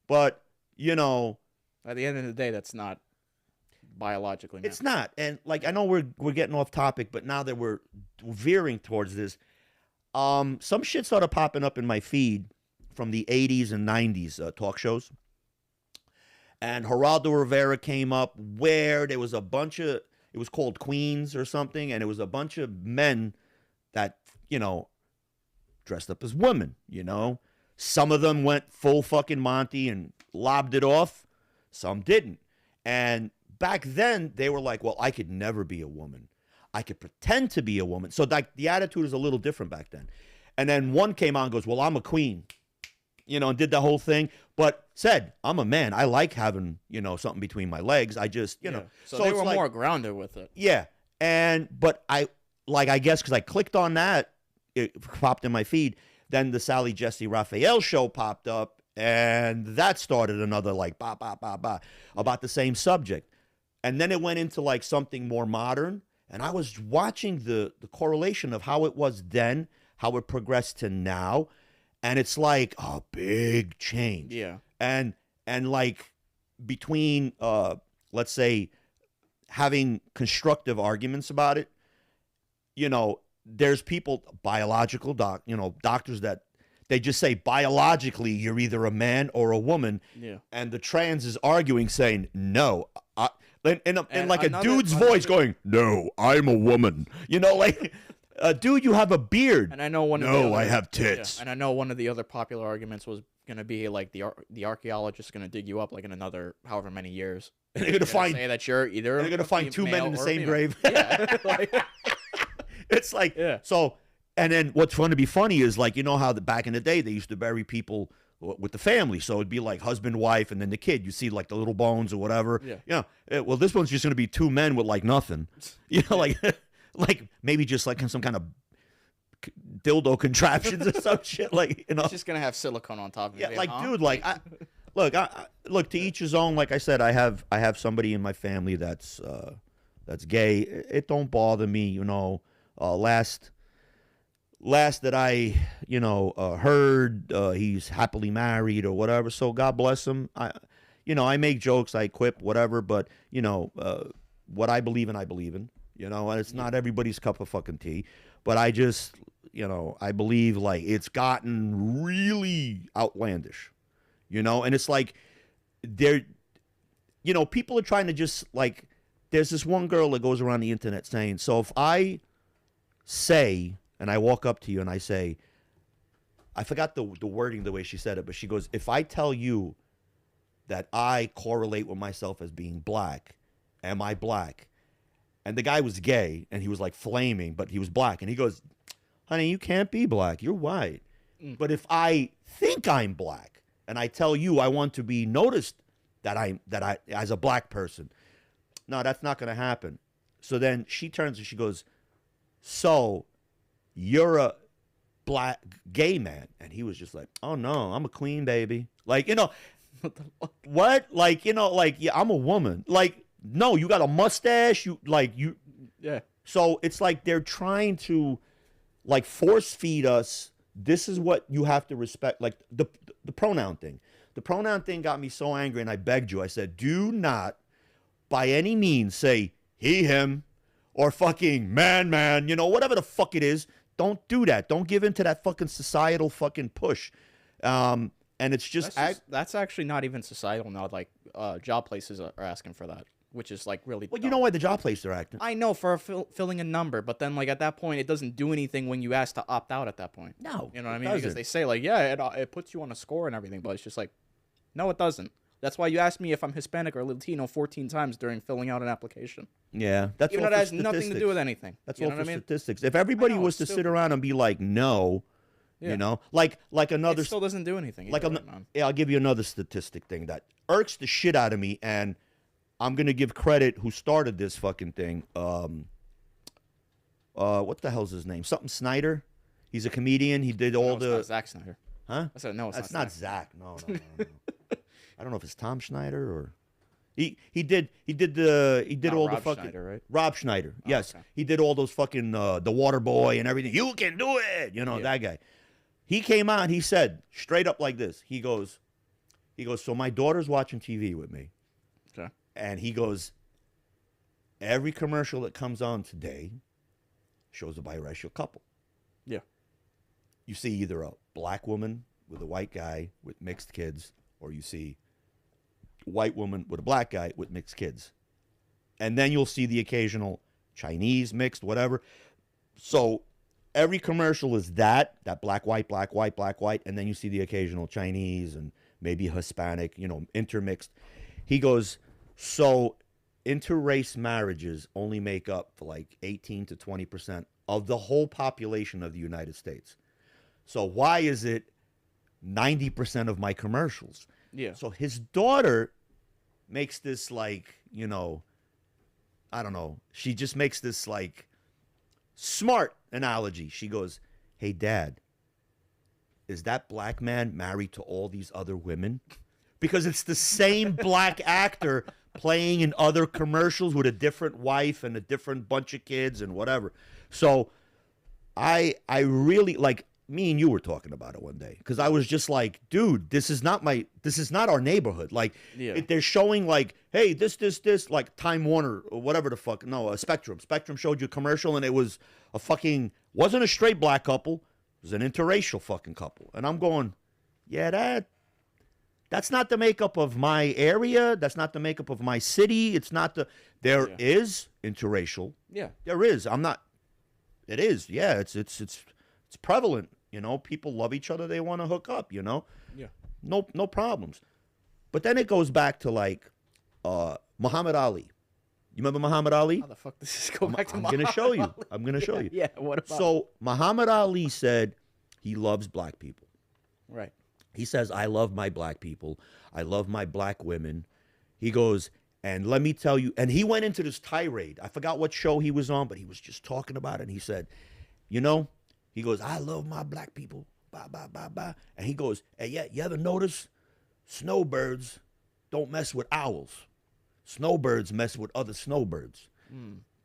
But you know, at the end of the day, that's not biologically. it's not. And like I know we're getting off topic, but now that we're veering towards this, some shit started popping up in my feed from the 80s and 90s talk shows. And Geraldo Rivera came up where there was a bunch of, it was called Queens or something, and it was a bunch of men that, you know, dressed up as women, you know. Some of them went full fucking Monty and lobbed it off. Some didn't. And back then, they were like, well, I could never be a woman. I could pretend to be a woman. So like the attitude is a little different back then. And then one came out and goes, well, I'm a queen. You know, and did the whole thing, but said, I'm a man. I like having, you know, something between my legs. I just, you know. So they it's were like, more grounded with it. yeah. But I guess because I clicked on that, it popped in my feed. Then the Sally Jesse Raphael show popped up, and that started another like, ba, ba, ba, ba, about the same subject. And then it went into like something more modern. And I was watching the correlation of how it was then, how it progressed to now. And it's like a big change. Yeah. And like between let's say having constructive arguments about it, you know, there's people, doctors that they just say biologically you're either a man or a woman. Yeah. And the trans is arguing saying no. And like a dude's voice going, no, I'm a woman. You know, like dude, you have a beard. And I know one. No, I have tits. Yeah, and I know one of the other popular arguments was going to be like the archaeologist going to dig you up like in another however many years. And they're gonna find say that you're either. they're gonna find two men in the male or same female. grave. Yeah. Like, It's like Yeah. so. And then what's going to be funny is like you know how back in the day they used to bury people with the family, so it'd be like husband, wife, and then the kid. You see like the little bones or whatever. Yeah. You know, well, this one's just going to be two men with like nothing. You know, like maybe just like some kind of dildo contraptions or some shit. Like you know, it's just gonna have silicone on top of it. yeah, like dude, like look to each his own. Like I said, I have somebody in my family that's gay. It don't bother me, you know. Last that I, you know, heard, he's happily married or whatever. So God bless him. I make jokes, I quip, whatever. But you know, what I believe in. You know, and it's not everybody's cup of fucking tea. But I just, you know, I believe like it's gotten really outlandish. You know, and it's like you know, people are trying to just like there's this one girl that goes around the internet saying, so if I say, and I walk up to you and I say, I forgot the wording, the way she said it, but she goes, if I tell you that I correlate with myself as being black, am I black? And the guy was gay, and he was like flaming, but he was black. And he goes, honey, you can't be black. You're white. But if I think I'm black, and I tell you I want to be noticed that I as a black person, no, that's not going to happen. So then she turns and she goes, so you're a black gay man? And he was just like, oh no, I'm a queen, baby. Like, you know, What the fuck? what? Like, you know, like, yeah, I'm a woman. Like, no, you got a mustache. You like you. Yeah. So it's like they're trying to like force feed us. This is what you have to respect. Like the pronoun thing. The pronoun thing got me so angry, and I begged you. I said, do not by any means say he, him, or fucking man, you know, whatever the fuck it is. Don't do that. Don't give in to that fucking societal fucking push. And it's just, that's actually not even societal now. Like job places are asking for that, which is like really well, dumb. you know why the job place they're acting. I know for filling a number, but then like at that point, it doesn't do anything when you ask to opt out at that point. No, you know what I it mean? Because doesn't. they say like, yeah, it puts you on a score and everything, but it's just like, no, it doesn't. That's why you asked me if I'm Hispanic or Latino 14 times during filling out an application. Yeah, that's Even all though for that has nothing to statistics. do with anything. That's you all know for what I mean? statistics. If everybody I know, was to it's sit stupid. around and be like, no, Yeah. you know, like another, It still doesn't do anything. like either, man. yeah, I'll give you another statistic thing that irks the shit out of me, and I'm gonna give credit who started this fucking thing. What the hell's his name? Something Snyder. He's a comedian. He did all No, it's not Zack Snyder. huh? I said no, it's That's not not Zack. Zach. No. I don't know if it's Tom Schneider or he did all Rob the fucking Schneider, right? Rob Schneider. Yes, okay. he did all those fucking the Water Boy and everything. You can do it, you know that guy. He came out and he said straight up like this. He goes, so my daughter's watching TV with me, Okay. and he goes, every commercial that comes on today shows a biracial couple. Yeah. You see either a black woman with a white guy with mixed kids, or you see a white woman with a black guy with mixed kids. And then you'll see the occasional Chinese mixed, whatever. So every commercial is that black, white, and then you see the occasional Chinese and maybe Hispanic, you know, intermixed. He goes, so interrace marriages only make up for like 18 to 20% of the whole population of the United States. So why is it 90% of my commercials? Yeah. So his daughter makes this like, you know, I don't know. She just makes this like smart analogy. She goes, hey, Dad, is that black man married to all these other women? Because it's the same black actor playing in other commercials with a different wife and a different bunch of kids and whatever. So I really, like, me and you were talking about it one day because I was just like, dude, this is not our neighborhood. Like, Yeah. they're showing like, hey, this, like Time Warner or whatever the fuck. No, Spectrum. Spectrum showed you a commercial and it was wasn't a straight black couple. It was an interracial fucking couple. And I'm going, yeah, that's not the makeup of my area. That's not the makeup of my city. It's not there is interracial. Yeah. There is. It is. Yeah. It's prevalent. You know, people love each other. They want to hook up, you know? Yeah. No problems. But then it goes back to like Muhammad Ali. You remember Muhammad Ali? How the fuck does this go back to I'm going to show you. I'm going to show you. Yeah, what about? So Muhammad Ali said he loves black people. Right. He says, I love my black people. I love my black women. He goes, and let me tell you, and he went into this tirade. I forgot what show he was on, but he was just talking about it. And he said, you know, he goes, I love my black people. Bye, bye, bye, bye. And he goes, hey, yeah, you ever notice snowbirds don't mess with owls? Snowbirds mess with other snowbirds.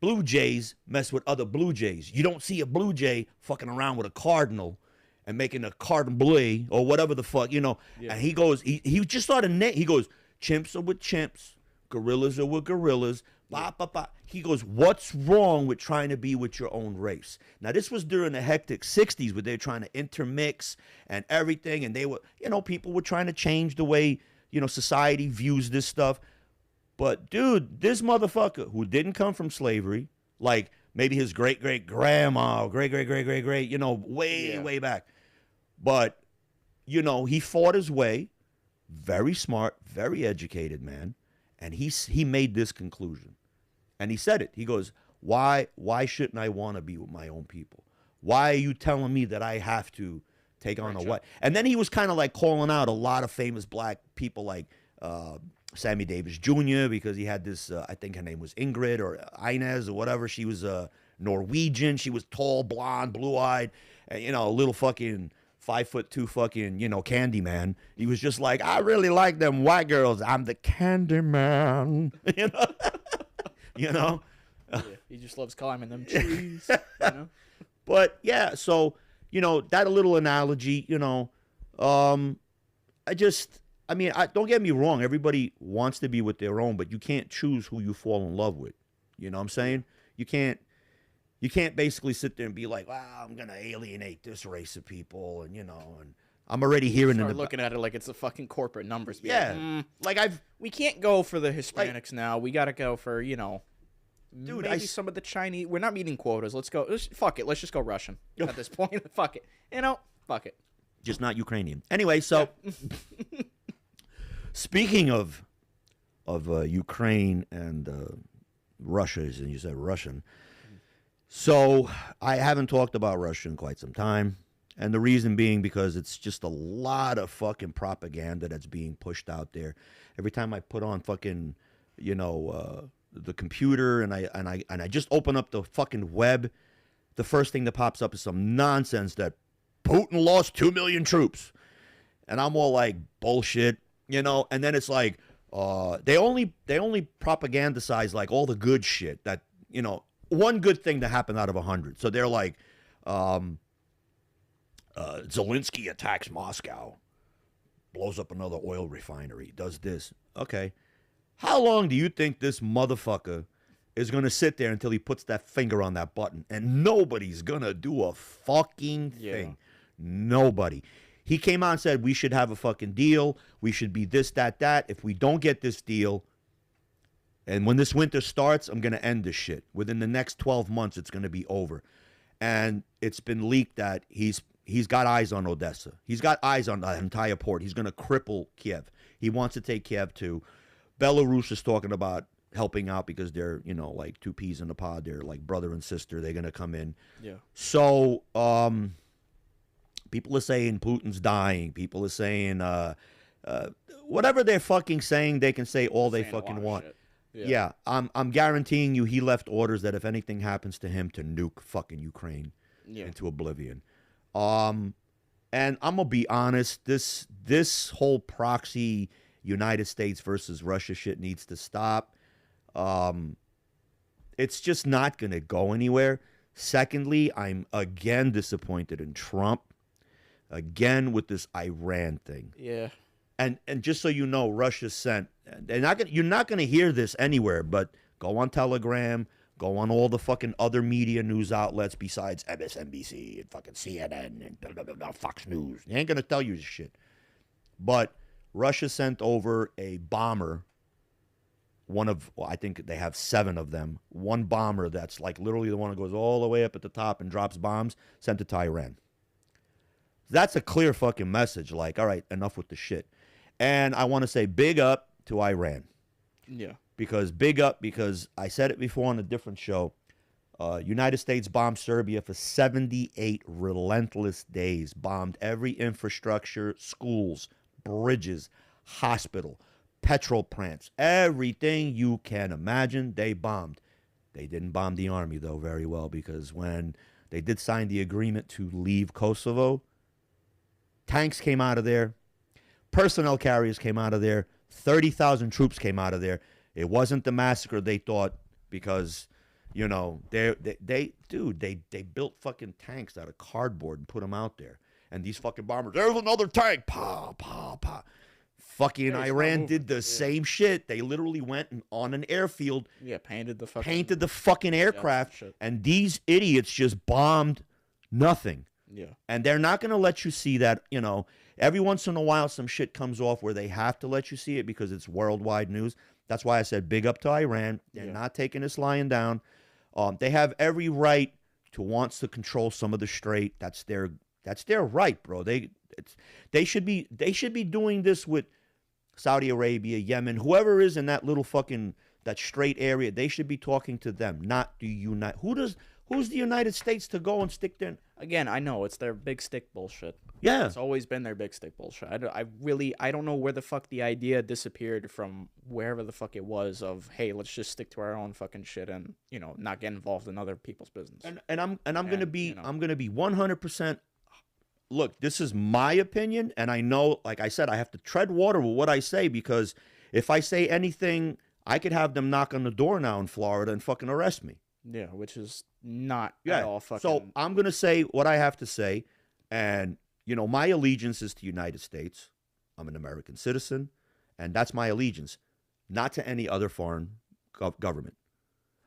Blue jays mess with other blue jays. You don't see a blue jay fucking around with a cardinal and making a cardon bleu or whatever the fuck, you know. Yeah. And he goes, he just started, he goes, chimps are with chimps, gorillas are with gorillas, blah, blah, blah. He goes, what's wrong with trying to be with your own race? Now, this was during the hectic 60s where they were trying to intermix and everything. And they were, you know, people were trying to change the way, you know, society views this stuff. But dude, this motherfucker who didn't come from slavery, like maybe his great great grandma, great great great great great, way back. But he fought his way, very smart, very educated man, and he made this conclusion. And he said it. He goes, "Why shouldn't I want to be with my own people? Why are you telling me that I have to take on a white?" And then he was kind of like calling out a lot of famous black people like Sammy Davis Jr. because he had this, I think her name was Ingrid or Inez or whatever. She was Norwegian. She was tall, blonde, blue-eyed, and, a little fucking 5'2" fucking, candy man. He was just like, "I really like them white girls. I'm the candy man." Yeah, he just loves climbing them trees. But yeah, so that a little analogy. Don't get me wrong. Everybody wants to be with their own, but you can't choose who you fall in love with. You know what I'm saying? You can't basically sit there and be like, "Wow, I'm gonna alienate this race of people," and and I'm already hearing Start looking at it like it's a fucking corporate numbers. Yeah, we can't go for the Hispanics now. We got to go for dude, maybe some of the Chinese. We're not meeting quotas. Fuck it. Let's just go Russian at this point. Fuck it. Fuck it. Just not Ukrainian. Anyway, so speaking of Ukraine and Russia, and you said Russian. So I haven't talked about Russia in quite some time. And the reason being because it's just a lot of fucking propaganda that's being pushed out there. Every time I put on fucking, the computer and I just open up the fucking web, the first thing that pops up is some nonsense that Putin lost 2 million troops. And I'm all like, bullshit, and then it's like, they only propagandize like all the good shit that, one good thing that happened out of 100. So they're like, Zelensky attacks Moscow, blows up another oil refinery, does this. Okay. How long do you think this motherfucker is going to sit there until he puts that finger on that button? And nobody's going to do a fucking thing. Nobody. He came out and said, we should have a fucking deal. We should be this, that, that. If we don't get this deal, and when this winter starts, I'm going to end this shit. Within the next 12 months, it's going to be over. And it's been leaked that he's got eyes on Odessa. He's got eyes on the entire port. He's going to cripple Kiev. He wants to take Kiev too. Belarus is talking about helping out because they're, like two peas in a pod. They're like brother and sister. They're going to come in. Yeah. So people are saying Putin's dying. People are saying whatever they're fucking saying, they can say all they fucking want. Yeah, I'm guaranteeing you he left orders that if anything happens to him to nuke fucking Ukraine into oblivion. And I'm going to be honest, this whole proxy United States versus Russia shit needs to stop. It's just not going to go anywhere. Secondly, I'm again disappointed in Trump. Again with this Iran thing. Yeah. And just so you know, Russia sent. You're not going to hear this anywhere, but go on Telegram, go on all the fucking other media news outlets besides MSNBC and fucking CNN and blah, blah, blah, blah, Fox News. They ain't going to tell you this shit. But Russia sent over a bomber. I think they have 7 of them. One bomber that's like literally the one that goes all the way up at the top and drops bombs, sent it to Iran. That's a clear fucking message. Like, all right, enough with the shit. And I want to say big up to Iran. Yeah. Because I said it before on a different show. United States bombed Serbia for 78 relentless days. Bombed every infrastructure, schools, bridges, hospital, petrol plants, everything you can imagine, they bombed. They didn't bomb the army, though, very well, because when they did sign the agreement to leave Kosovo, tanks came out of there. Personnel carriers came out of there. 30,000 troops came out of there. It wasn't the massacre they thought because, they built fucking tanks out of cardboard and put them out there. And these fucking bombers, there's another tank. Pa, pa, pa. Fucking Iran did the same shit. They literally went on an airfield. Yeah, painted the fucking aircraft. And these idiots just bombed nothing. Yeah. And they're not going to let you see that, every once in a while some shit comes off where they have to let you see it because it's worldwide news. That's why I said big up to Iran. They're not taking this lying down. They have every right to want to control some of the strait. That's their right, bro. They should be doing this with Saudi Arabia, Yemen, whoever is in that little fucking that strait area. They should be talking to them, not the Who's the United States to go and stick their... Again, I know it's their big stick bullshit. Yeah. It's always been their big stick bullshit. I don't know where the fuck the idea disappeared from, wherever the fuck it was, of, hey, let's just stick to our own fucking shit and, not get involved in other people's business. And I'm going to be 100%. Look, this is my opinion, and I know, like I said, I have to tread water with what I say, because if I say anything, I could have them knock on the door now in Florida and fucking arrest me. Yeah, which is not at all fucking... So I'm going to say what I have to say, and, my allegiance is to the United States. I'm an American citizen, and that's my allegiance, not to any other foreign government.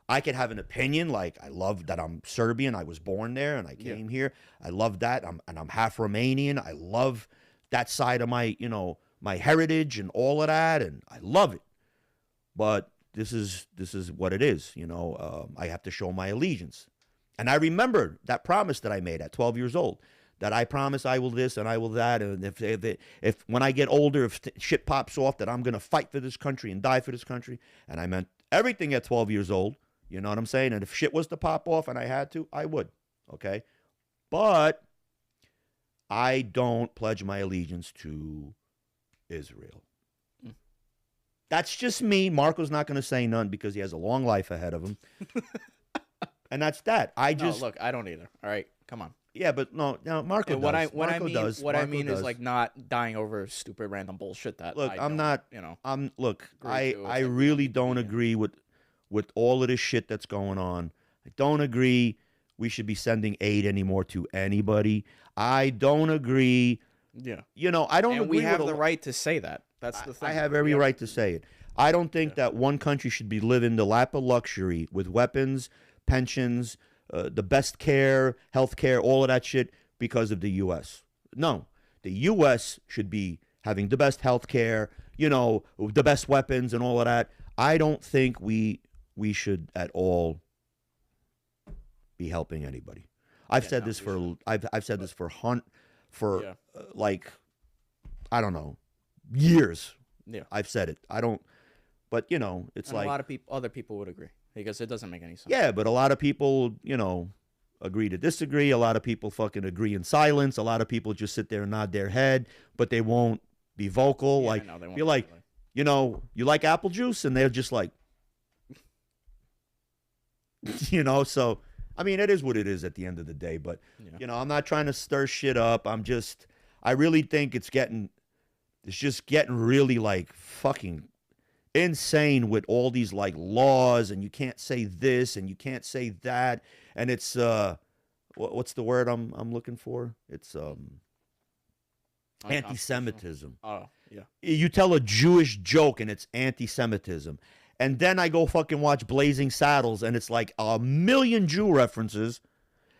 I could have an opinion, like I love that I'm Serbian. I was born there, and I came here. I love that. I'm half Romanian. I love that side of my, my heritage and all of that, and I love it. But this is what it is. I have to show my allegiance. And I remember that promise that I made at 12 years old, that I promise I will this and I will that. And if when I get older, if shit pops off, that I'm going to fight for this country and die for this country. And I meant everything at 12 years old. You know what I'm saying? And if shit was to pop off and I had to, I would. Okay? But I don't pledge my allegiance to Israel. That's just me. Marco's not going to say none because he has a long life ahead of him. And that's that. Look, I don't either. All right, come on. Yeah, but no, Marco does. I mean is like not dying over stupid random bullshit that. Look, I really don't agree with all of this shit that's going on. I don't agree we should be sending aid anymore to anybody. I don't agree. Yeah. I don't agree. And we have the right to say that. That's the thing. I have every right to say it. I don't think that one country should be living the lap of luxury with weapons, pensions, the best care, health care, all of that shit because of the U.S. No. The U.S. should be having the best health care, the best weapons and all of that. I don't think we should at all be helping anybody. I've said this for I don't know, years. Yeah. I've said it. I don't, but it's and like a lot of other people would agree because it doesn't make any sense. Yeah, but a lot of people, agree to disagree. A lot of people fucking agree in silence. A lot of people just sit there and nod their head, but they won't be vocal. Yeah, like, no, they won't you're like, you like apple juice? And they're just like, so, I mean, it is what it is at the end of the day, but, I'm not trying to stir shit up. I really think it's just getting really like fucking insane with all these like laws, and you can't say this and you can't say that, and it's what's the word I'm looking for? It's anti-Semitism. Oh, yeah. You tell a Jewish joke and it's anti-Semitism. And then I go fucking watch Blazing Saddles and it's like a million Jew references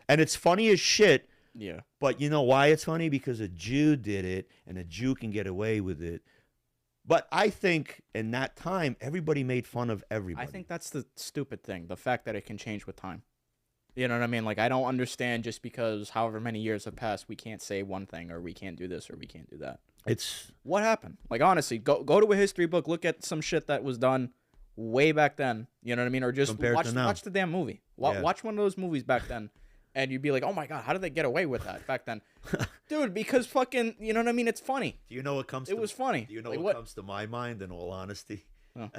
and it's funny as shit. Yeah. But you know why it's funny? Because a Jew did it and a Jew can get away with it. But I think in that time, everybody made fun of everybody. I think that's the stupid thing, the fact that it can change with time. You know what I mean? Like, I don't understand just because however many years have passed, we can't say one thing or we can't do this or we can't do that. It's... What happened? Like, honestly, go to a history book, look at some shit that was done way back then. You know what I mean? Or just watch the damn movie. Watch one of those movies back then. And you'd be like, oh my God, how did they get away with that back then? Dude, because fucking, you know what I mean? It's funny. Do you know what comes to... It was funny. Do you know what comes to my mind, in all honesty? Oh.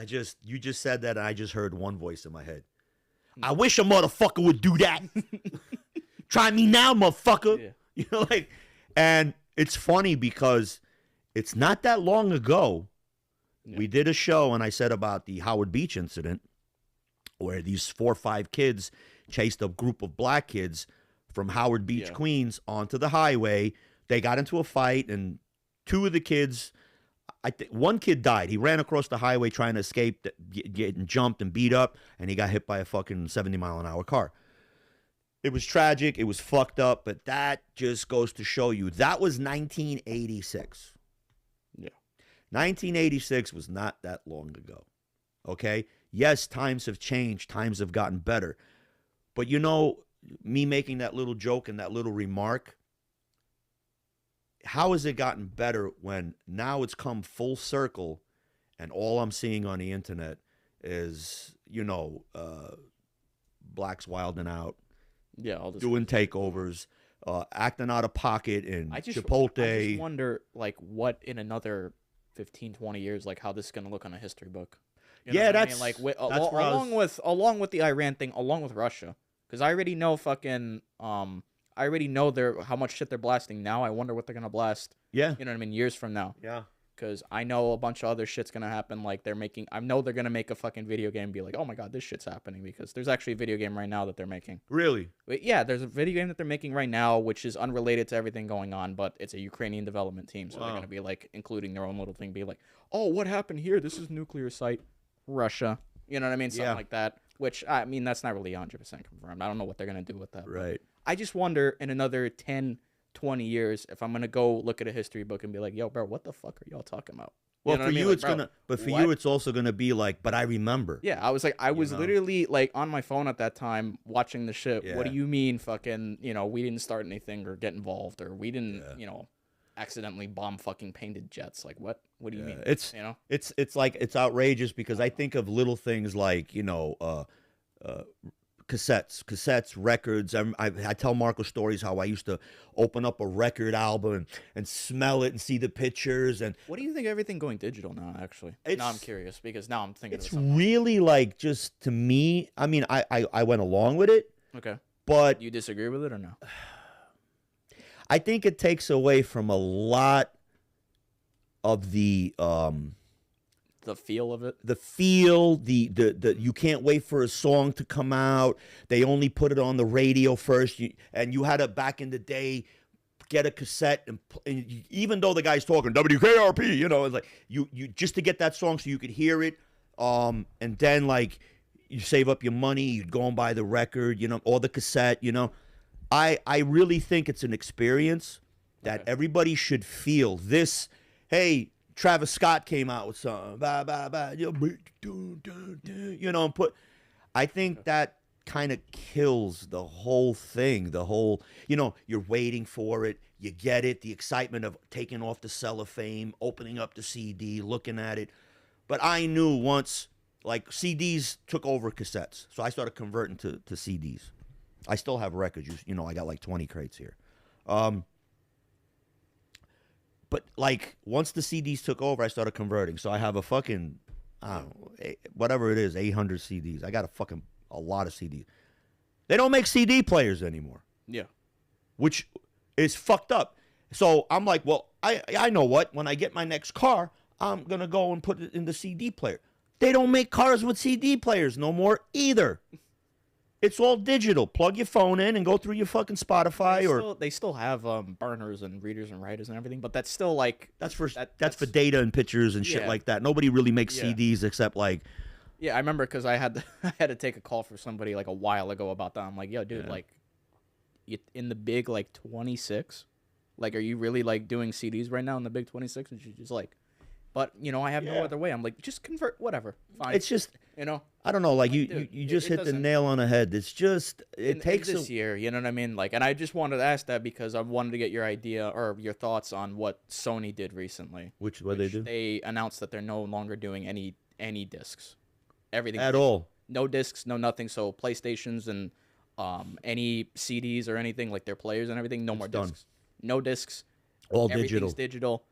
You just said that and I just heard one voice in my head. I wish a motherfucker would do that. Try me now, motherfucker. Yeah. You know, like, and it's funny because it's not that long ago. Yeah. We did a show and I said about the Howard Beach incident where these 4 or 5 kids chased a group of black kids from Howard Beach, Queens, onto the highway. They got into a fight, and 2 of the kids, I think one kid died. He ran across the highway trying to escape, getting jumped and beat up, and he got hit by a fucking 70-mile-an-hour car. It was tragic. It was fucked up. But that just goes to show you that was 1986. Yeah. 1986 was not that long ago. Okay? Yes, times have changed. Times have gotten better. But you know, me making that little joke and that little remark, how has it gotten better when now it's come full circle and all I'm seeing on the internet is, you know, blacks wilding out, Yeah, all this. doing takeovers, acting out of pocket in Chipotle. I just wonder, like, what in another 15, 20 years, like, how this is gonna look on a history book. You know Yeah, what I that's mean? Like, that's where I was- along with the Iran thing, along with Russia, because I already know I already know how much shit they're blasting now. I wonder what they're gonna blast. Yeah. You know what I mean? Years from now. Yeah. Because I know a bunch of other shit's gonna happen. Like I know they're gonna make a fucking video game and be like, oh my god, this shit's happening, because there's actually a video game right now that they're making. Really? But yeah, there's a video game that they're making right now, which is unrelated to everything going on, but it's a Ukrainian development team, so they're gonna be like including their own little thing, be like, oh, what happened here? This is nuclear site, Russia. You know what I mean? Something like that. Which I mean, that's not really 100% confirmed. I don't know what they're gonna do with that. Right. I just wonder in another 10, 20 years if I'm gonna go look at a history book and be like, yo, bro, what the fuck are y'all talking about? Well, know for what I mean? you, Like, it's bro, gonna. But for what? you, it's also gonna be like. But I remember. Yeah, I was like, I was know? literally like on my phone at that time watching the shit. Yeah. What do you mean, fucking? You know, we didn't start anything or get involved, or we didn't, you know, accidentally bomb fucking painted jets. Like, what? What do you mean? It's you know, it's like it's outrageous because I think of little things like cassettes, records. I tell Marco stories how I used to open up a record album and smell it and see the pictures. And what do you think of everything going digital now? Actually, now I'm curious because now I'm thinking it's of something. really like just to me. I mean, I went along with it. Okay, but you disagree with it or no? I think it takes away from a lot of the feel of it. The feel, the you can't wait for a song to come out. They only put it on the radio first, and you had to back in the day get a cassette and even though the guy's talking WKRP, you know, it's like you just to get that song so you could hear it, and then like you save up your money, you'd go and buy the record, you know, or the cassette, you know. I really think it's an experience that everybody should feel. This, hey, Travis Scott came out with something, you know, I think that kind of kills the whole thing. The whole, you know, you're waiting for it, you get it, the excitement of taking off the cellophane, opening up the CD, looking at it. But I knew once, like, CDs took over cassettes, so I started converting to CDs. I still have records, you know, I got like 20 crates here. But, like, once the CDs took over, I started converting. So I have a fucking, I don't know, whatever it is, 800 CDs. I got a lot of CDs. They don't make CD players anymore. Yeah. Which is fucked up. So I'm like, well, I know what. When I get my next car, I'm going to go and put it in the CD player. They don't make cars with CD players no more either. It's all digital. Plug your phone in and go through your fucking Spotify. They still have burners and readers and writers and everything, but that's still like that's for data and pictures and shit like that. Nobody really makes CDs except like. Yeah, I remember because I had to take a call for somebody like a while ago about that. I'm like, yo, dude, like, in the big like 26, like, are you really like doing CDs right now in the big 26? And she's just like, but you know, I have no other way. I'm like, just convert, whatever, fine. It's just, you know, I don't know, like you just hit the nail on the head. It's just it takes this year, you know what I mean? Like, and I just wanted to ask that because I wanted to get your idea or your thoughts on what Sony did recently. What they do? They announced that they're no longer doing any discs, everything at all. No discs, no nothing. So PlayStations and any CDs or anything like their players and everything, no more discs, no discs. All Everything's digital.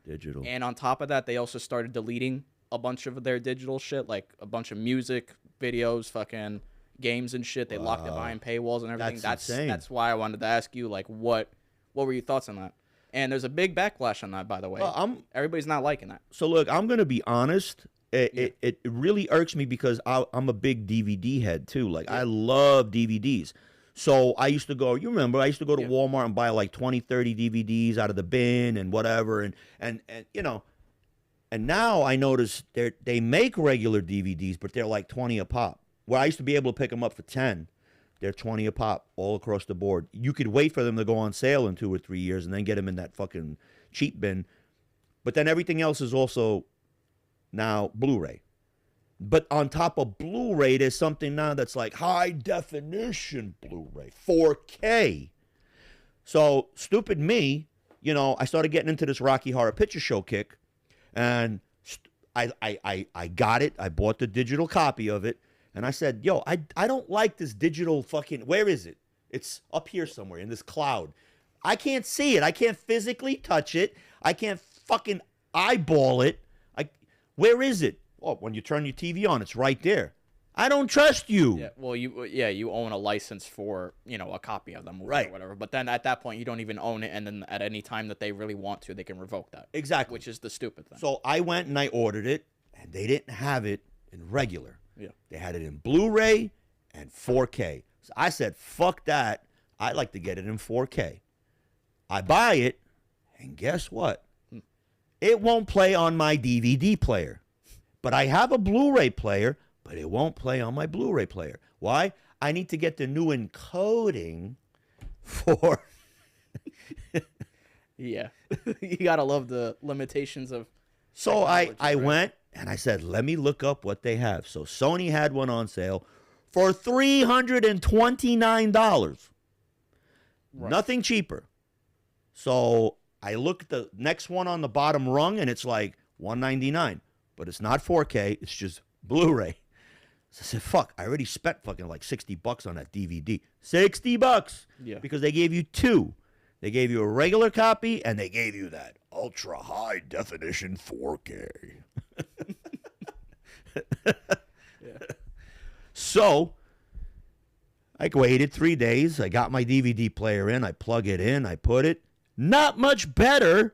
And on top of that, they also started deleting a bunch of their digital shit, like a bunch of music, videos, fucking games and shit. They locked it behind paywalls and everything. That's insane. That's why I wanted to ask you, like, what were your thoughts on that? And there's a big backlash on that, by the way. Well, everybody's not liking that. So look, I'm gonna be honest. It really irks me because I'm a big DVD head too. Like I love DVDs. So I used to go, you remember, I used to go to Walmart and buy like 20, 30 DVDs out of the bin and whatever. And you know, and now I notice they make regular DVDs, but they're like 20 a pop. Where I used to be able to pick them up for 10. they're 20 a pop all across the board. You could wait for them to go on sale in 2 or 3 years and then get them in that fucking cheap bin. But then everything else is also now Blu-ray. But on top of Blu-ray, there's something now that's like high definition Blu-ray, 4K. So stupid me, you know, I started getting into this Rocky Horror Picture Show kick, and I got it. I bought the digital copy of it, and I said, yo, I don't like this digital fucking, where is it? It's up here somewhere in this cloud. I can't see it. I can't physically touch it. I can't fucking eyeball it. Where is it? Oh, when you turn your TV on, it's right there. I don't trust you. Yeah, well, you own a license for, you know, a copy of the movie or whatever. But then at that point, you don't even own it, and then at any time that they really want to, they can revoke that. Exactly. Which is the stupid thing. So I went and I ordered it, and they didn't have it in regular. Yeah. They had it in Blu-ray and 4K. So I said, fuck that. I'd like to get it in 4K. I buy it, and guess what? It won't play on my DVD player. But I have a Blu-ray player, but it won't play on my Blu-ray player. Why? I need to get the new encoding for... Yeah. You got to love the limitations of... So I went, and I said, let me look up what they have. So Sony had one on sale for $329. Right. Nothing cheaper. So I look at the next one on the bottom rung, and it's like $199. But it's not 4K. It's just Blu-ray. So I said, fuck, I already spent fucking like $60 on that DVD. $60. Yeah. Because they gave you two. They gave you a regular copy, and they gave you that ultra high definition 4K. Yeah. So I waited 3 days. I got my DVD player in. I plug it in. I put it. Not much better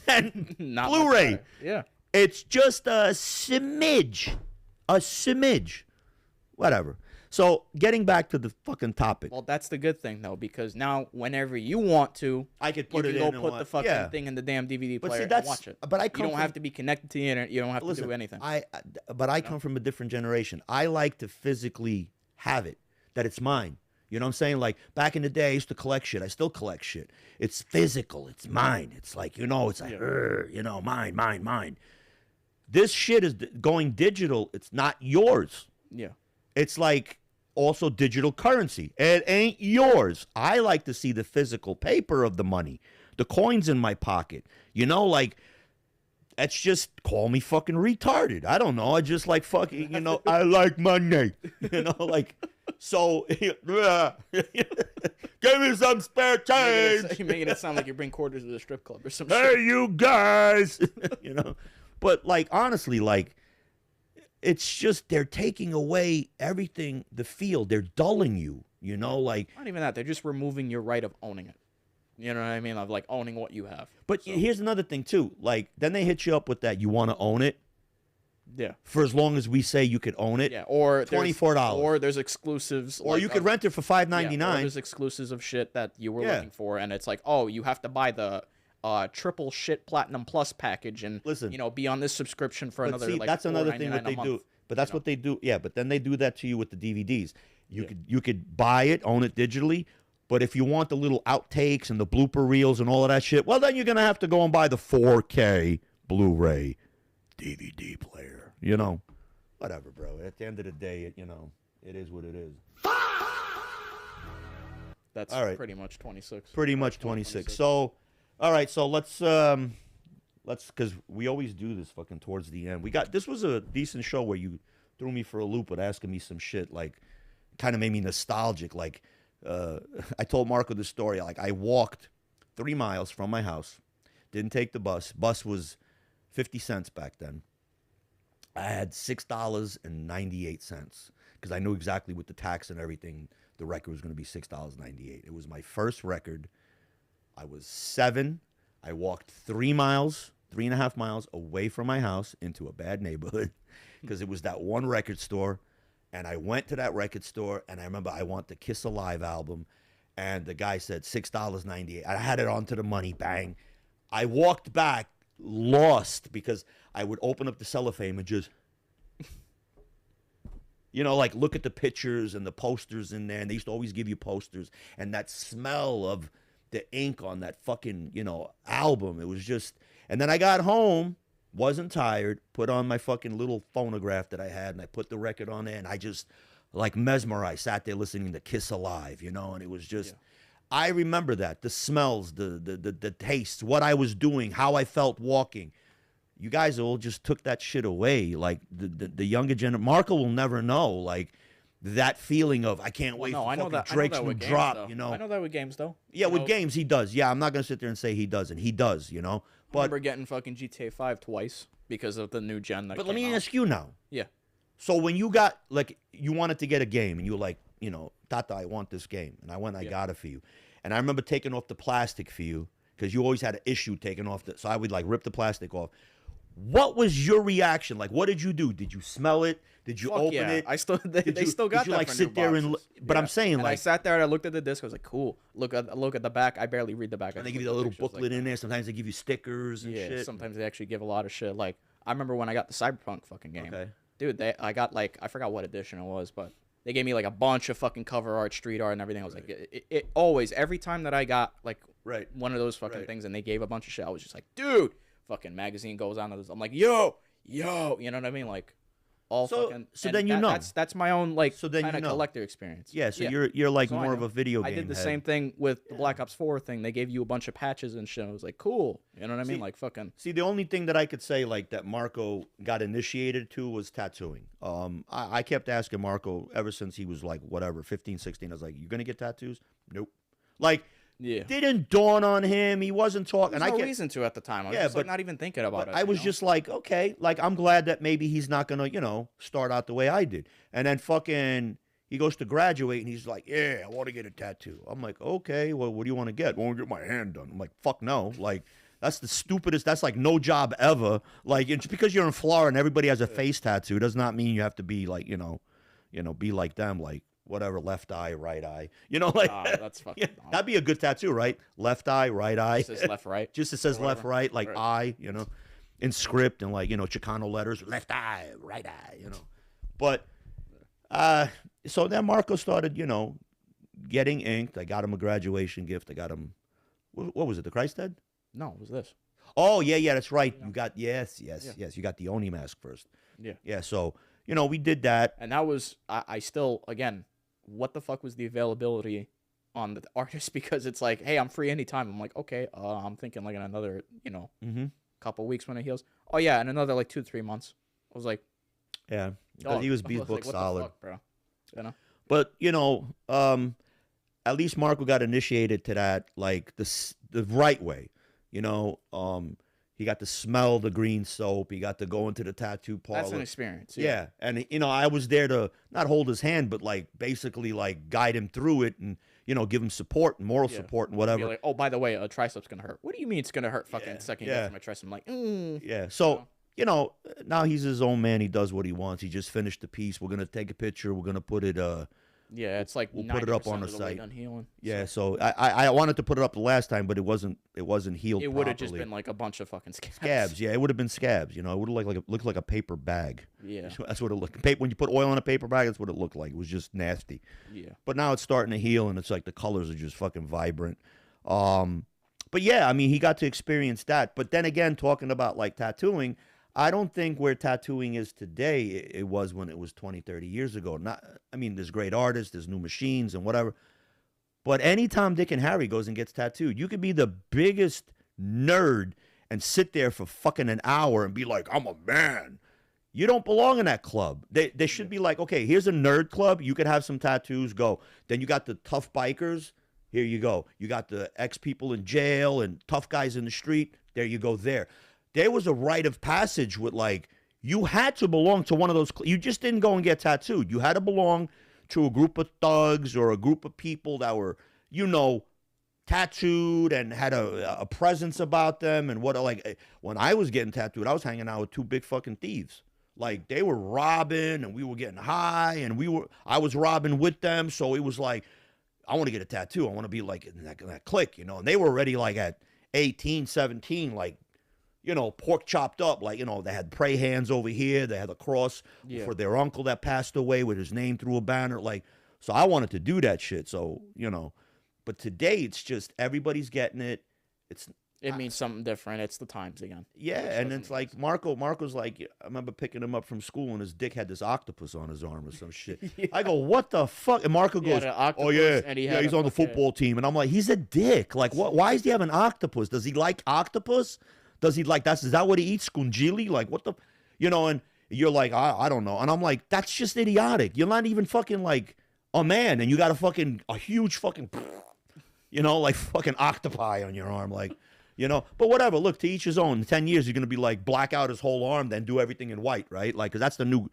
than Blu-ray. Yeah. It's just a smidge. A smidge. Whatever. So, getting back to the fucking topic. Well, that's the good thing, though, because now whenever you want to, I could put it in. You can go put the fucking thing in the damn DVD player and watch it. But you don't have to be connected to the internet. You don't have to do anything. But I come from a different generation. I like to physically have it, that it's mine. You know what I'm saying? Like, back in the day, I used to collect shit. I still collect shit. It's physical. It's mine. It's like, you know, it's like, you know, mine. This shit is going digital. It's not yours. Yeah. It's like also digital currency. It ain't yours. I like to see the physical paper of the money, the coins in my pocket. You know, like, that's just, call me fucking retarded. I don't know. I just like fucking, you know, I like money. You know, like, so, give me some spare change. You're making it sound like you bring quarters to the strip club or some shit. Hey, you guys. You know, but like, honestly, like, it's just, they're taking away everything, the feel. They're dulling you, you know, like. Not even that. They're just removing your right of owning it. You know what I mean? Of like owning what you have. But here's another thing too. Like, then they hit you up with that. You want to own it. Yeah. For as long as we say you could own it. Yeah. Or $24. Or there's exclusives. Or you could rent it for $5.99. Yeah, or there's exclusives of shit that you were looking for, and it's like, oh, you have to buy the triple shit Platinum Plus package, and listen, you know, be on this subscription for another. Like, that's another thing what they do. But that's what they do. Yeah. But then they do that to you with the DVDs. You could buy it, own it digitally. But if you want the little outtakes and the blooper reels and all of that shit, well, then you're going to have to go and buy the 4K Blu-ray DVD player. You know? Whatever, bro. At the end of the day, you know, it is what it is. That's all right. Pretty much 26. Pretty much 26. So, all right. So let's, because we always do this fucking towards the end. This was a decent show where you threw me for a loop with asking me some shit, like, kind of made me nostalgic, like, I told Marco the story. Like, I walked 3 miles from my house, didn't take the bus. Bus was 50 cents back then. I had $6.98 because I knew exactly with the tax and everything, the record was going to be $6.98. It was my first record. I was 7. I walked 3 miles, 3.5 miles away from my house into a bad neighborhood because it was that one record store. And I went to that record store, and I remember I want the Kiss Alive album, and the guy said $6.98. I had it onto the money, bang. I walked back, lost, because I would open up the cellophane and just, You know, like look at the pictures and the posters in there, and they used to always give you posters, and that smell of the ink on that fucking, album. It was just, and then I got home, wasn't tired, put on my fucking little phonograph that I had, and I put the record on there, and I just like mesmerized, sat there listening to Kiss Alive, and it was just, I remember that, the smells, the tastes, what I was doing, how I felt walking. You guys all just took that shit away. Like the younger generation, Marco will never know. Like that feeling of I can't wait for fucking Drake's new drop. I know that with games though. Yeah, with games he does. Yeah, I'm not gonna sit there and say he doesn't. He does. But I remember getting fucking GTA 5 twice because of the new gen. But let me ask you now. Yeah. So when you got you wanted to get a game and you were like, Tata, I want this game, and I went, I got it for you, and I remember taking off the plastic for you because you always had an issue taking off so I would like rip the plastic off. What was your reaction? Like, what did you do? Did you smell it? Did you open it? I still they still got did you that like for sit new there boxes. but I'm saying and like I sat there and I looked at the disc. I was like, cool. Look at the back. I barely read the back. And they give you a little booklet in there. Sometimes they give you stickers and shit. Sometimes they actually give a lot of shit. Like I remember when I got the Cyberpunk fucking game. Okay. Dude, I got like I forgot what edition it was, but they gave me like a bunch of fucking cover art, street art, and everything. I was like, it always every time that I got like one of those fucking things, and they gave a bunch of shit, I was just like, dude. Fucking magazine goes on. I'm like, yo, you know what I mean? Like, all fucking. So then that's my own like kind of collector experience. Yeah. So you're like more of a video game. I did the same thing with the Black Ops 4 thing. They gave you a bunch of patches and shit. I was like, cool. You know what I mean? Like fucking. See, the only thing that I could say like that Marco got initiated to was tattooing. I kept asking Marco ever since he was like whatever 15, 16. I was like, you gonna get tattoos? Nope. Like. Yeah. Didn't dawn on him. He wasn't talking. There's no reason to at the time. I was just like not even thinking about it. I was just like, okay, like I'm glad that maybe he's not gonna, start out the way I did. And then fucking he goes to graduate and he's like, yeah, I want to get a tattoo. I'm like, okay, well, what do you want to get? I want to get my hand done. I'm like, fuck no. Like that's the stupidest. That's like no job ever. Like just because you're in Florida and everybody has a face tattoo does not mean you have to be like, be like them. Like. Whatever, left eye, right eye. That's fucking that'd be a good tattoo, right? Left eye, right eye. It says left, right. Just it says left, right, like eye, in script and like, Chicano letters, left eye, right eye, But, so then Marco started, getting inked. I got him a graduation gift. I got him, what was it, the Christ Head? No, it was this. Oh, yeah, that's right. You got, yes. You got the Oni mask first. Yeah. Yeah, so, we did that. And that was, I still, again, what the fuck was the availability on the artist? Because it's like, hey, I'm free anytime. I'm like, okay, I'm thinking like in another, couple weeks when it heals. Oh yeah, in another like 2 to 3 months. I was like, yeah, because he was Beast Book like, solid, what the fuck, bro. But at least Marco got initiated to that like the right way. He got to smell the green soap. He got to go into the tattoo parlor. That's an experience. Yeah. And, I was there to not hold his hand, but, like, basically, like, guide him through it and, give him support and moral support and whatever. Like, oh, by the way, a tricep's going to hurt. What do you mean it's going to hurt fucking second you get from my tricep? I'm like, Yeah. So, now he's his own man. He does what he wants. He just finished the piece. We're going to take a picture. We're going to put it yeah, it's like we'll put it up on the site. Healing, yeah, so I wanted to put it up the last time, but it wasn't healed. It would have just been like a bunch of fucking scabs. Scabs, yeah, it would have been scabs. It would have looked like a paper bag. Yeah, that's what it looked. When you put oil in a paper bag, that's what it looked like. It was just nasty. Yeah, but now it's starting to heal, and it's like the colors are just fucking vibrant. But yeah, I mean, he got to experience that. But then again, talking about like tattooing. I don't think where tattooing is today, it was when it was 20, 30 years ago. There's great artists, there's new machines and whatever. But anytime Dick and Harry goes and gets tattooed, you could be the biggest nerd and sit there for fucking an hour and be like, I'm a man. You don't belong in that club. They should be like, okay, here's a nerd club. You could have some tattoos, go. Then you got the tough bikers. Here you go. You got the ex-people in jail and tough guys in the street. There you go there. There was a rite of passage with, like, you had to belong to one of those. You just didn't go and get tattooed. You had to belong to a group of thugs or a group of people that were, tattooed and had a presence about them. And when I was getting tattooed, I was hanging out with 2 big fucking thieves. Like, they were robbing and we were getting high and I was robbing with them. So it was like, I want to get a tattoo. I want to be like in that clique, And they were already like at 18, 17, like, pork chopped up. Like, they had pray hands over here. They had a cross for their uncle that passed away with his name through a banner. Like, so I wanted to do that shit. So, but today it's just everybody's getting it. It means something different. It's the times again. Yeah, and it's like Marco's like, I remember picking him up from school and his dick had this octopus on his arm or some shit. Yeah. I go, what the fuck? And Marco goes, oh yeah, and he's on the football team. And I'm like, he's a dick. Like, what? Why does he have an octopus? Does he like octopus? Does he like is that what he eats? Scungili? Like, what the, and you're like, I don't know. And I'm like, that's just idiotic. You're not even fucking like a man, and you got a huge fucking, like fucking octopi on your arm, like. But whatever. Look, to each his own. In 10 years, you're gonna be like black out his whole arm, then do everything in white, right? Like, cause that's the new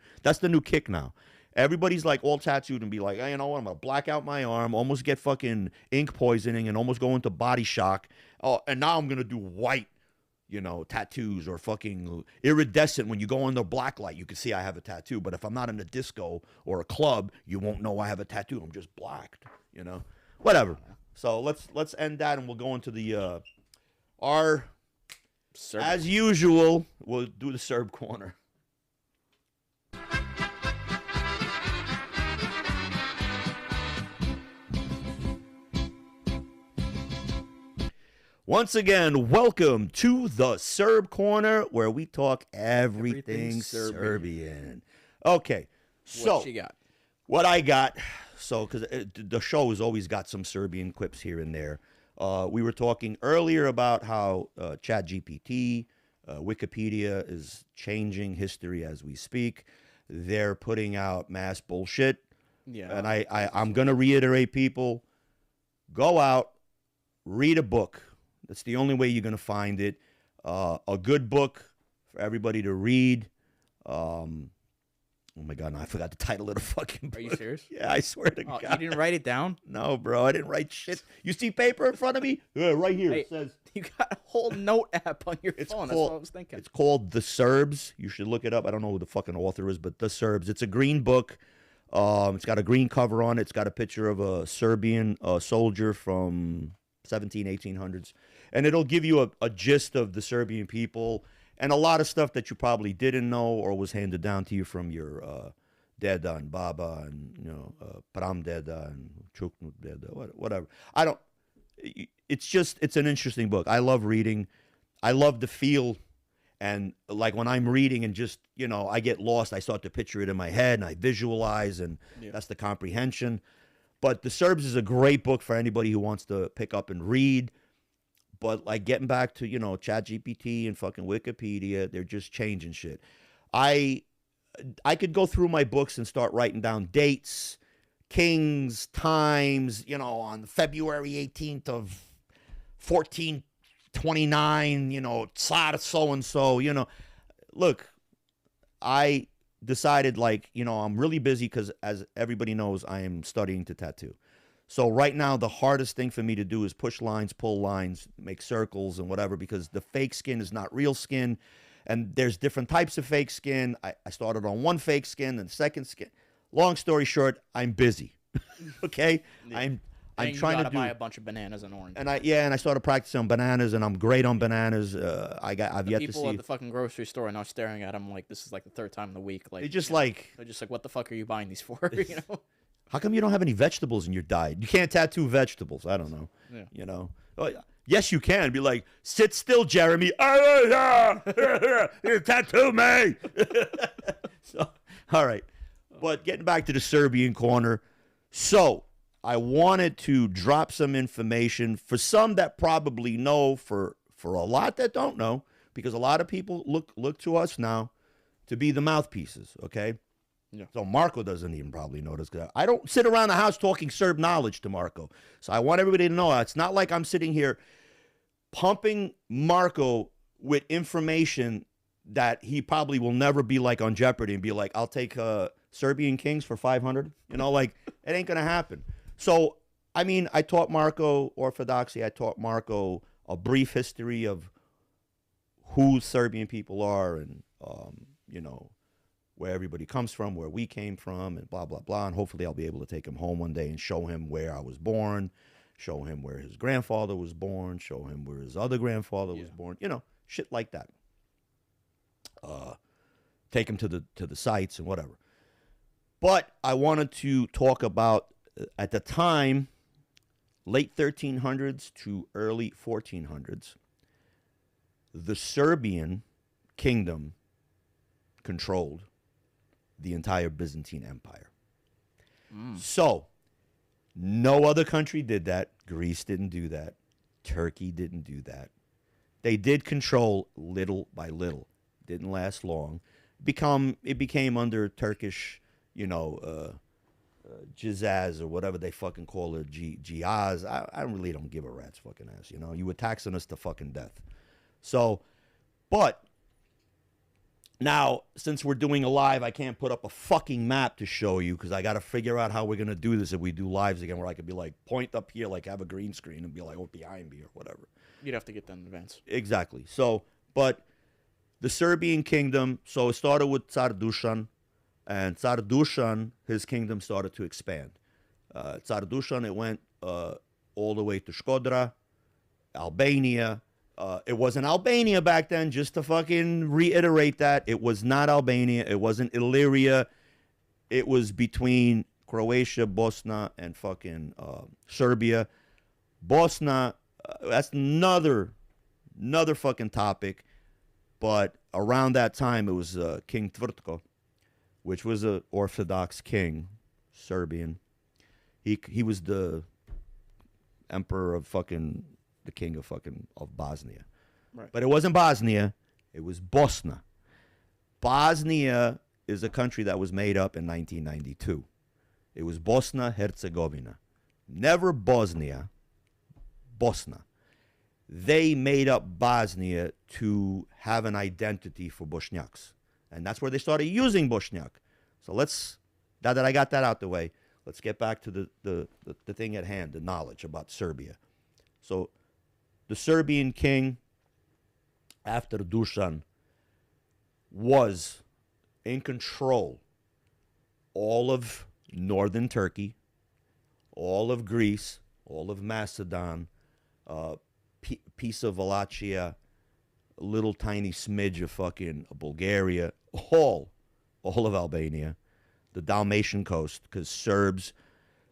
kick now. Everybody's like all tattooed and be like, hey, you know what? I'm gonna black out my arm, almost get fucking ink poisoning, and almost go into body shock. Oh, and now I'm gonna do white, tattoos or fucking iridescent. When you go under black light, you can see I have a tattoo. But if I'm not in a disco or a club, you won't know I have a tattoo. I'm just blacked, Whatever. So let's end that, and we'll go into the. As usual, we'll do the Serb Corner. Once again, welcome to the Serb Corner, where we talk everything Serbian. Okay, so what you got? What I got, because the show has always got some Serbian clips here and there. We were talking earlier about how ChatGPT, Wikipedia is changing history as we speak. They're putting out mass bullshit. Yeah. And I'm going to reiterate, people, go out, read a book. That's the only way you're going to find it. A good book for everybody to read. Oh my God, no, I forgot the title of the fucking book. Are you serious? Yeah, I swear to God. You didn't write it down? No, bro, I didn't write shit. You see paper in front of me? Yeah, right here. It says. You got a whole note app on your phone. That's what I was thinking. It's called The Serbs. You should look it up. I don't know who the fucking author is, but The Serbs. It's a green book. It's got a green cover on it. It's got a picture of a Serbian soldier from 1800s. And it'll give you a gist of the Serbian people. And a lot of stuff that you probably didn't know or was handed down to you from your deda and baba and, pram deda and chuknut deda, whatever. It's an interesting book. I love reading. I love the feel. And like when I'm reading and just, I get lost, I start to picture it in my head and I visualize, and that's the comprehension. But The Serbs is a great book for anybody who wants to pick up and read. But like getting back to, ChatGPT and fucking Wikipedia, they're just changing shit. I could go through my books and start writing down dates, kings, times, on February 18th of 1429, Tsar so-and-so, Look, I decided I'm really busy because, as everybody knows, I am studying to tattoo. So right now, the hardest thing for me to do is push lines, pull lines, make circles and whatever, because the fake skin is not real skin. And there's different types of fake skin. I started on one fake skin and second skin. Long story short, I'm busy. Okay? Yeah. I'm trying to buy a bunch of bananas and oranges. And I started practicing on bananas, and I'm great on bananas. I've yet to see people at the fucking grocery store are now staring at them like this is like the third time in the week. Like they're just they're just like, what the fuck are you buying these for? How come you don't have any vegetables in your diet? You can't tattoo vegetables. I don't know. Yeah. Yes, you can. Be like, sit still, Jeremy. You tattoo me. So, all right. But getting back to the Serbian corner. So I wanted to drop some information for some that probably know, for a lot that don't know, because a lot of people look to us now to be the mouthpieces, okay? Yeah. So Marco doesn't even probably notice. I don't sit around the house talking Serb knowledge to Marco. So I want everybody to know it's not like I'm sitting here pumping Marco with information that he probably will never be like on Jeopardy and be like, I'll take Serbian Kings for 500. It ain't going to happen. So, I taught Marco orthodoxy. I taught Marco a brief history of who Serbian people are and, where everybody comes from, where we came from, and blah, blah, blah. And hopefully I'll be able to take him home one day and show him where I was born, show him where his grandfather was born, show him where his other grandfather was born, shit like that. take them to the sites and whatever. But I wanted to talk about, at the time, late 1300s to early 1400s, the Serbian kingdom controlled the entire Byzantine Empire. So, no other country did that. Greece didn't do that. Turkey didn't do that. They did control little by little. Didn't last long. It became under Turkish, Jizaz or whatever they fucking call it, Giaz. I really don't give a rat's fucking ass, You were taxing us to fucking death. So, but now, since we're doing a live, I can't put up a fucking map to show you because I got to figure out how we're going to do this if we do lives again, where I could be like, point up here, like have a green screen and be like, oh, behind me or whatever. You'd have to get that in advance. Exactly. So, but the Serbian kingdom, so it started with Tsar Dusan, and Tsar Dusan, his kingdom started to expand. Tsar Dusan, it went all the way to Shkodra, Albania. It wasn't Albania back then, just to fucking reiterate that. It was not Albania. It wasn't Illyria. It was between Croatia, Bosnia, and fucking Serbia. Bosnia, that's another fucking topic. But around that time, it was King Tvrtko, which was an Orthodox king, Serbian. He was the emperor of fucking... the king of Bosnia. Right. But it wasn't Bosnia, it was Bosnia. Bosnia is a country that was made up in 1992. It was Bosnia Herzegovina. Never Bosnia, Bosnia. They made up Bosnia to have an identity for Bosniaks. And that's where they started using Bosniak. So now that I got that out the way, let's get back to the thing at hand, the knowledge about Serbia. So the Serbian king, after Dusan, was in control all of northern Turkey, all of Greece, all of Macedon, piece of Wallachia, a little tiny smidge of fucking Bulgaria, all of Albania, the Dalmatian coast, because Serbs,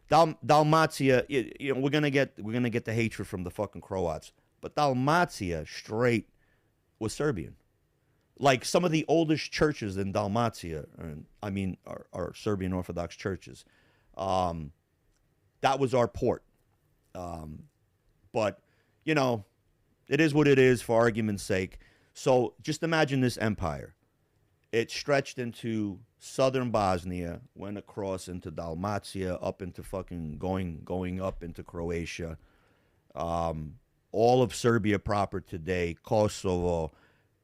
Dalmatia, we're gonna get the hatred from the fucking Croats. But Dalmatia straight was Serbian. Like some of the oldest churches in Dalmatia, are Serbian Orthodox churches. That was our port. But, it is what it is for argument's sake. So just imagine this empire. It stretched into southern Bosnia, went across into Dalmatia, up into fucking going up into Croatia. All of Serbia proper today, Kosovo,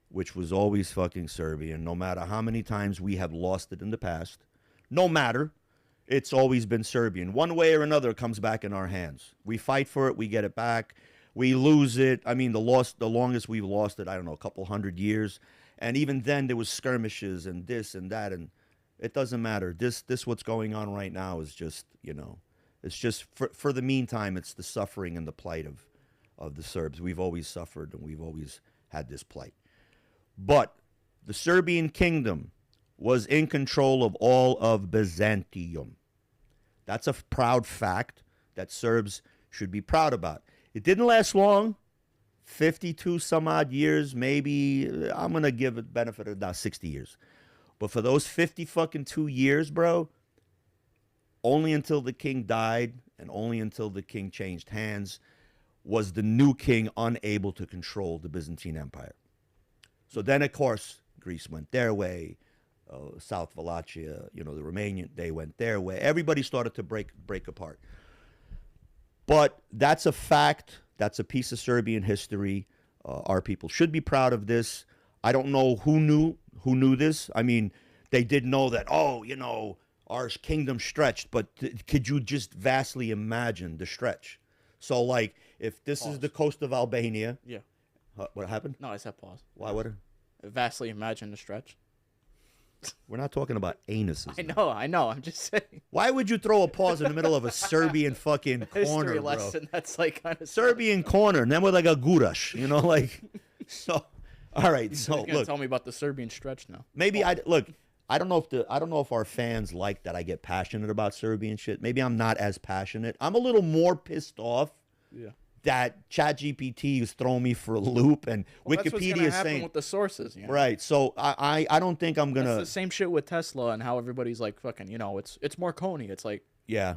which was always fucking Serbian, no matter how many times we have lost it in the past, no matter, it's always been Serbian. One way or another, it comes back in our hands. We fight for it, we get it back, we lose it. The longest we've lost it, I don't know, a couple 100 years. And even then, there was skirmishes and this and that, and it doesn't matter. This what's going on right now is just, it's just, for the meantime, it's the suffering and the plight of the Serbs. We've always suffered and we've always had this plight. But the Serbian kingdom was in control of all of Byzantium. That's a proud fact that Serbs should be proud about. It didn't last long, 52 some odd years, maybe. I'm going to give it benefit of now 60 years. But for those 50 fucking 2 years, bro, only until the king died and only until the king changed hands was the new king unable to control the Byzantine Empire. So then, of course, Greece went their way, South Wallachia, the Romanian, they went their way. Everybody started to break apart. But that's a fact. That's a piece of Serbian history. Our people should be proud of this. I don't know who knew this. They did know that, our kingdom stretched, but could you just vastly imagine the stretch? So, like, if this is the coast of Albania... Yeah. What happened? No, I said pause. Why would it? Vastly imagine the stretch. We're not talking about anuses. I know. I'm just saying. Why would you throw a pause in the middle of a Serbian fucking corner, History bro? lesson. That's like kind of Serbian corner, and then with like a gulash, So All right, He's so gonna look, tell me about the Serbian stretch now. maybe I don't know if our fans like that I get passionate about Serbian shit. Maybe I'm not as passionate. I'm a little more pissed off Yeah. that ChatGPT is throwing me for a loop and Well, that's what's Wikipedia gonna is happen saying with the sources. You know? right. So I don't think I'm That's gonna the same shit with Tesla and how everybody's like fucking. It's Marconi. It's like yeah.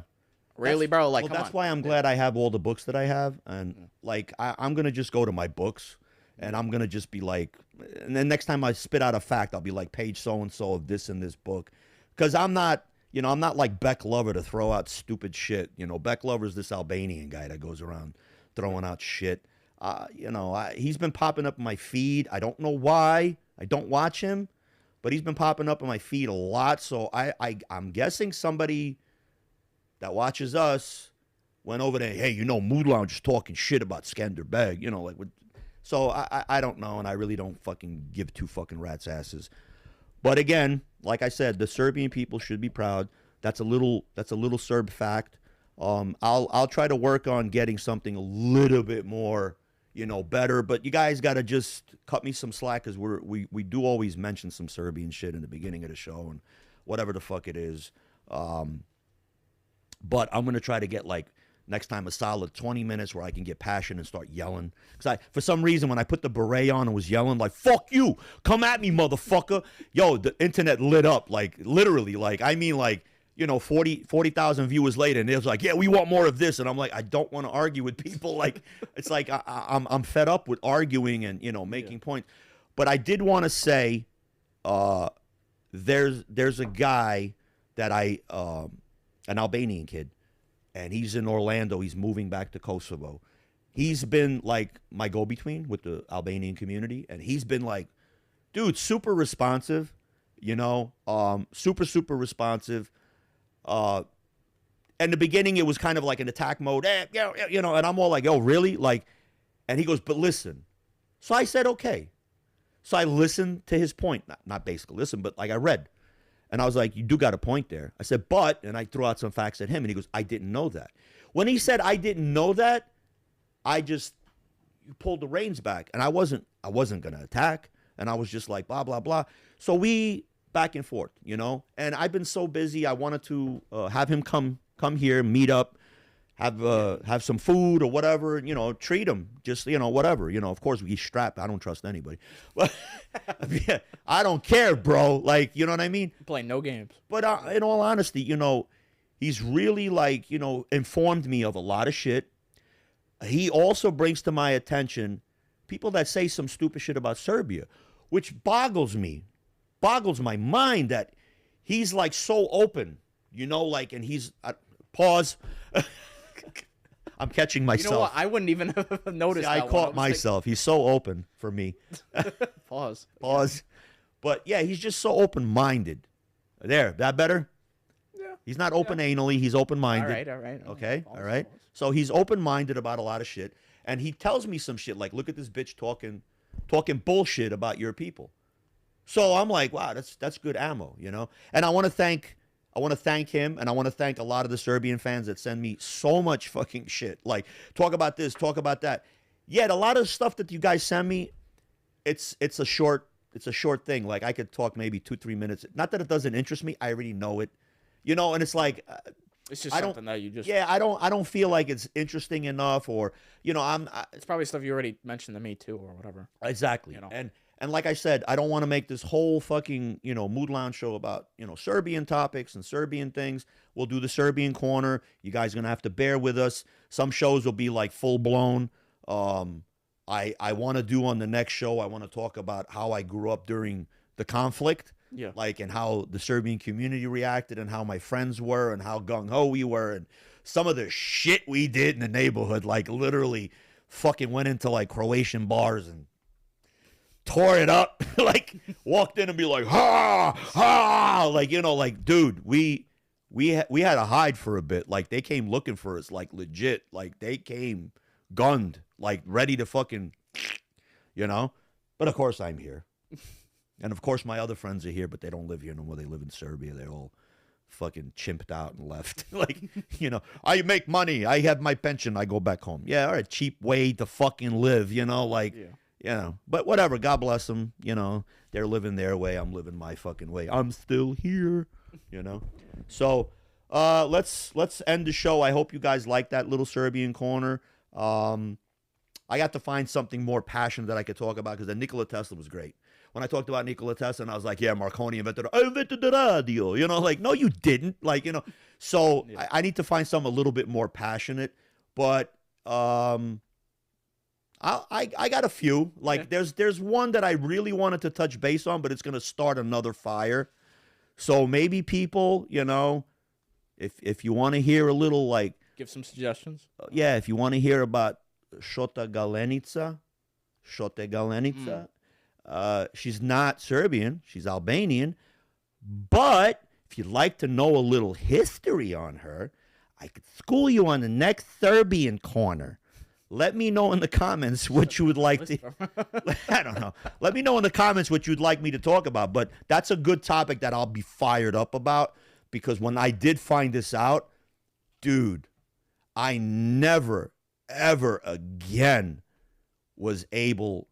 really, bro. Like, Well, come that's on. why I'm glad I have all the books that I have, and like I'm gonna just go to my books, and I'm gonna just be like, and then next time I spit out a fact, I'll be like page so and so of this in this book, because I'm not like Beck Lover to throw out stupid shit. Beck Lover's this Albanian guy that goes around throwing out shit. He's been popping up in my feed. I don't know why. I don't watch him, but he's been popping up in my feed a lot. So I'm guessing somebody that watches us went over there. Hey, Mood Lounge is talking shit about Skanderbeg. So I don't know, and I really don't fucking give two fucking rats' asses. But again, like I said, the Serbian people should be proud. That's a little Serb fact. I'll try to work on getting something a little bit more, better. But you guys got to just cut me some slack, because we do always mention some Serbian shit in the beginning of the show and whatever the fuck it is. But I'm gonna try to get like next time a solid 20 minutes where I can get passionate and start yelling. Because for some reason, when I put the beret on and was yelling like, fuck you, come at me, motherfucker. Yo, the internet lit up, like literally, like, I mean, like, 40,000 viewers later, and it was like, yeah, we want more of this. And I'm like, I don't want to argue with people. Like, it's like, I'm fed up with arguing and, making points. But I did want to say, there's a guy that an Albanian kid, and he's in Orlando. He's moving back to Kosovo. He's been like my go-between with the Albanian community, and he's been like, dude, super responsive, super responsive. In the beginning, it was kind of like an attack mode, and I'm all like, yo, really? Like, and he goes, but listen. So I said, okay. So I listened to his point, not basically listen, but like I read. And I was like, you do got a point there. I said, but, and I threw out some facts at him, and he goes, I didn't know that. When he said I didn't know that, you pulled the reins back, and I wasn't going to attack, and I was just like, blah, blah, blah. So we back and forth, and I've been so busy. I wanted to have him come here, meet up, have some food or whatever, treat him, just, whatever, of course we strap. I don't trust anybody, but I don't care, bro. Like, you know what I mean? Play no games. But in all honesty, he's really like, informed me of a lot of shit. He also brings to my attention people that say some stupid shit about Serbia, which boggles my mind that he's like so open, like, and he's, pause. I'm catching myself. You know what? I wouldn't even have noticed. See, I caught myself. He's so open for me. Pause. But yeah, he's just so open-minded. There, that better? Yeah. He's not open anally. He's open-minded. All right. Okay, Pause, all right. pause. So he's open-minded about a lot of shit, and he tells me some shit like, "Look at this bitch talking bullshit about your people." So I'm like, wow, that's good ammo, And I want to thank him, and I want to thank a lot of the Serbian fans that send me so much fucking shit. Like, talk about this, talk about that. Yet a lot of stuff that you guys send me, it's a short thing. Like, I could talk maybe 2-3 minutes. Not that it doesn't interest me. I already know it, and it's like, it's just something that you just. Yeah, I don't feel like it's interesting enough, or it's probably stuff you already mentioned to me too, or whatever. Exactly, And like I said, I don't want to make this whole fucking, Mood Lounge show about, Serbian topics and Serbian things. We'll do the Serbian corner. You guys are going to have to bear with us. Some shows will be like full blown. I want to do on the next show, I want to talk about how I grew up during the conflict. Yeah. Like, and how the Serbian community reacted, and how my friends were, and how gung-ho we were, and some of the shit we did in the neighborhood. Like, literally fucking went into like Croatian bars and tore it up, like walked in and be like, ha, like, like, dude, we had to hide for a bit. Like, they came looking for us, like, legit. Like, they came gunned, like, ready to fucking, But of course I'm here. And of course my other friends are here, but they don't live here no more. They live in Serbia. They're all fucking chimped out and left. Like, I make money. I have my pension. I go back home. Yeah, all right, cheap way to fucking live, like. Yeah. You know, but whatever. God bless them. You know, they're living their way. I'm living my fucking way. I'm still here. You know, so let's end the show. I hope you guys like that little Serbian corner. I got to find something more passionate that I could talk about because the Nikola Tesla was great. When I talked about Nikola Tesla, and I was like, yeah, Marconi invented the radio. You know, like, no, you didn't. Like, you know, so yeah. I need to find something a little bit more passionate. But I got a few. Like, there's one that I really wanted to touch base on, but it's going to start another fire. So maybe people, you know, if you want to hear a little, like... Give some suggestions. Yeah, if you want to hear about Shota Galenica. She's not Serbian. She's Albanian. But if you'd like to know a little history on her, I could school you on the next Serbian corner. Let me know in the comments what you would like to... I don't know. Let me know in the comments what you'd like me to talk about. But that's a good topic that I'll be fired up about. Because when I did find this out, dude, I never, ever again was able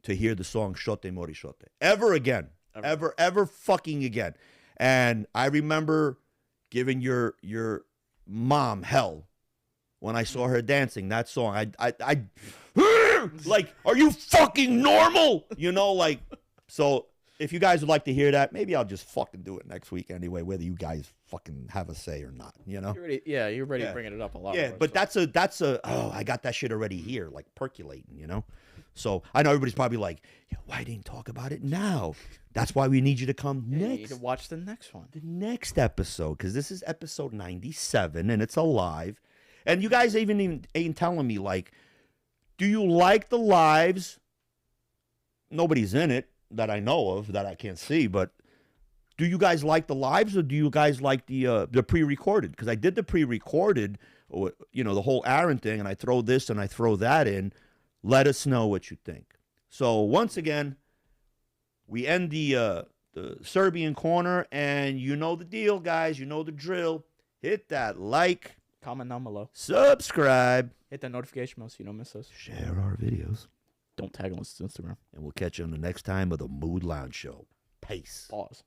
to hear the song Shote Mori Shote. Ever again. Ever fucking again. And I remember giving your mom hell when I saw her dancing that song. I like, are you fucking normal? You know, like, so if you guys would like to hear that, maybe I'll just fucking do it next week anyway, whether you guys fucking have a say or not, you know? You're already bringing it up a lot. Yeah, but so. that's a, I got that shit already here, like percolating, you know? So I know everybody's probably like, yeah, why didn't you talk about it now? That's why we need you to come next. You need to watch the next one. The next episode, because this is episode 97, and it's alive. And you guys even ain't telling me, like, do you like the lives? Nobody's in it that I know of, that I can't see, but do you guys like the lives, or do you guys like the pre-recorded? Because I did the pre-recorded, you know, the whole Aaron thing, and I throw this and I throw that in. Let us know what you think. So once again, we end the Serbian corner, and you know the deal, guys. You know the drill. Hit that like. Comment down below. Subscribe. Hit that notification bell so you don't miss us. Share our videos. Don't tag us on Instagram. And we'll catch you on the next time of the Mood Lounge Show. Peace. Pause.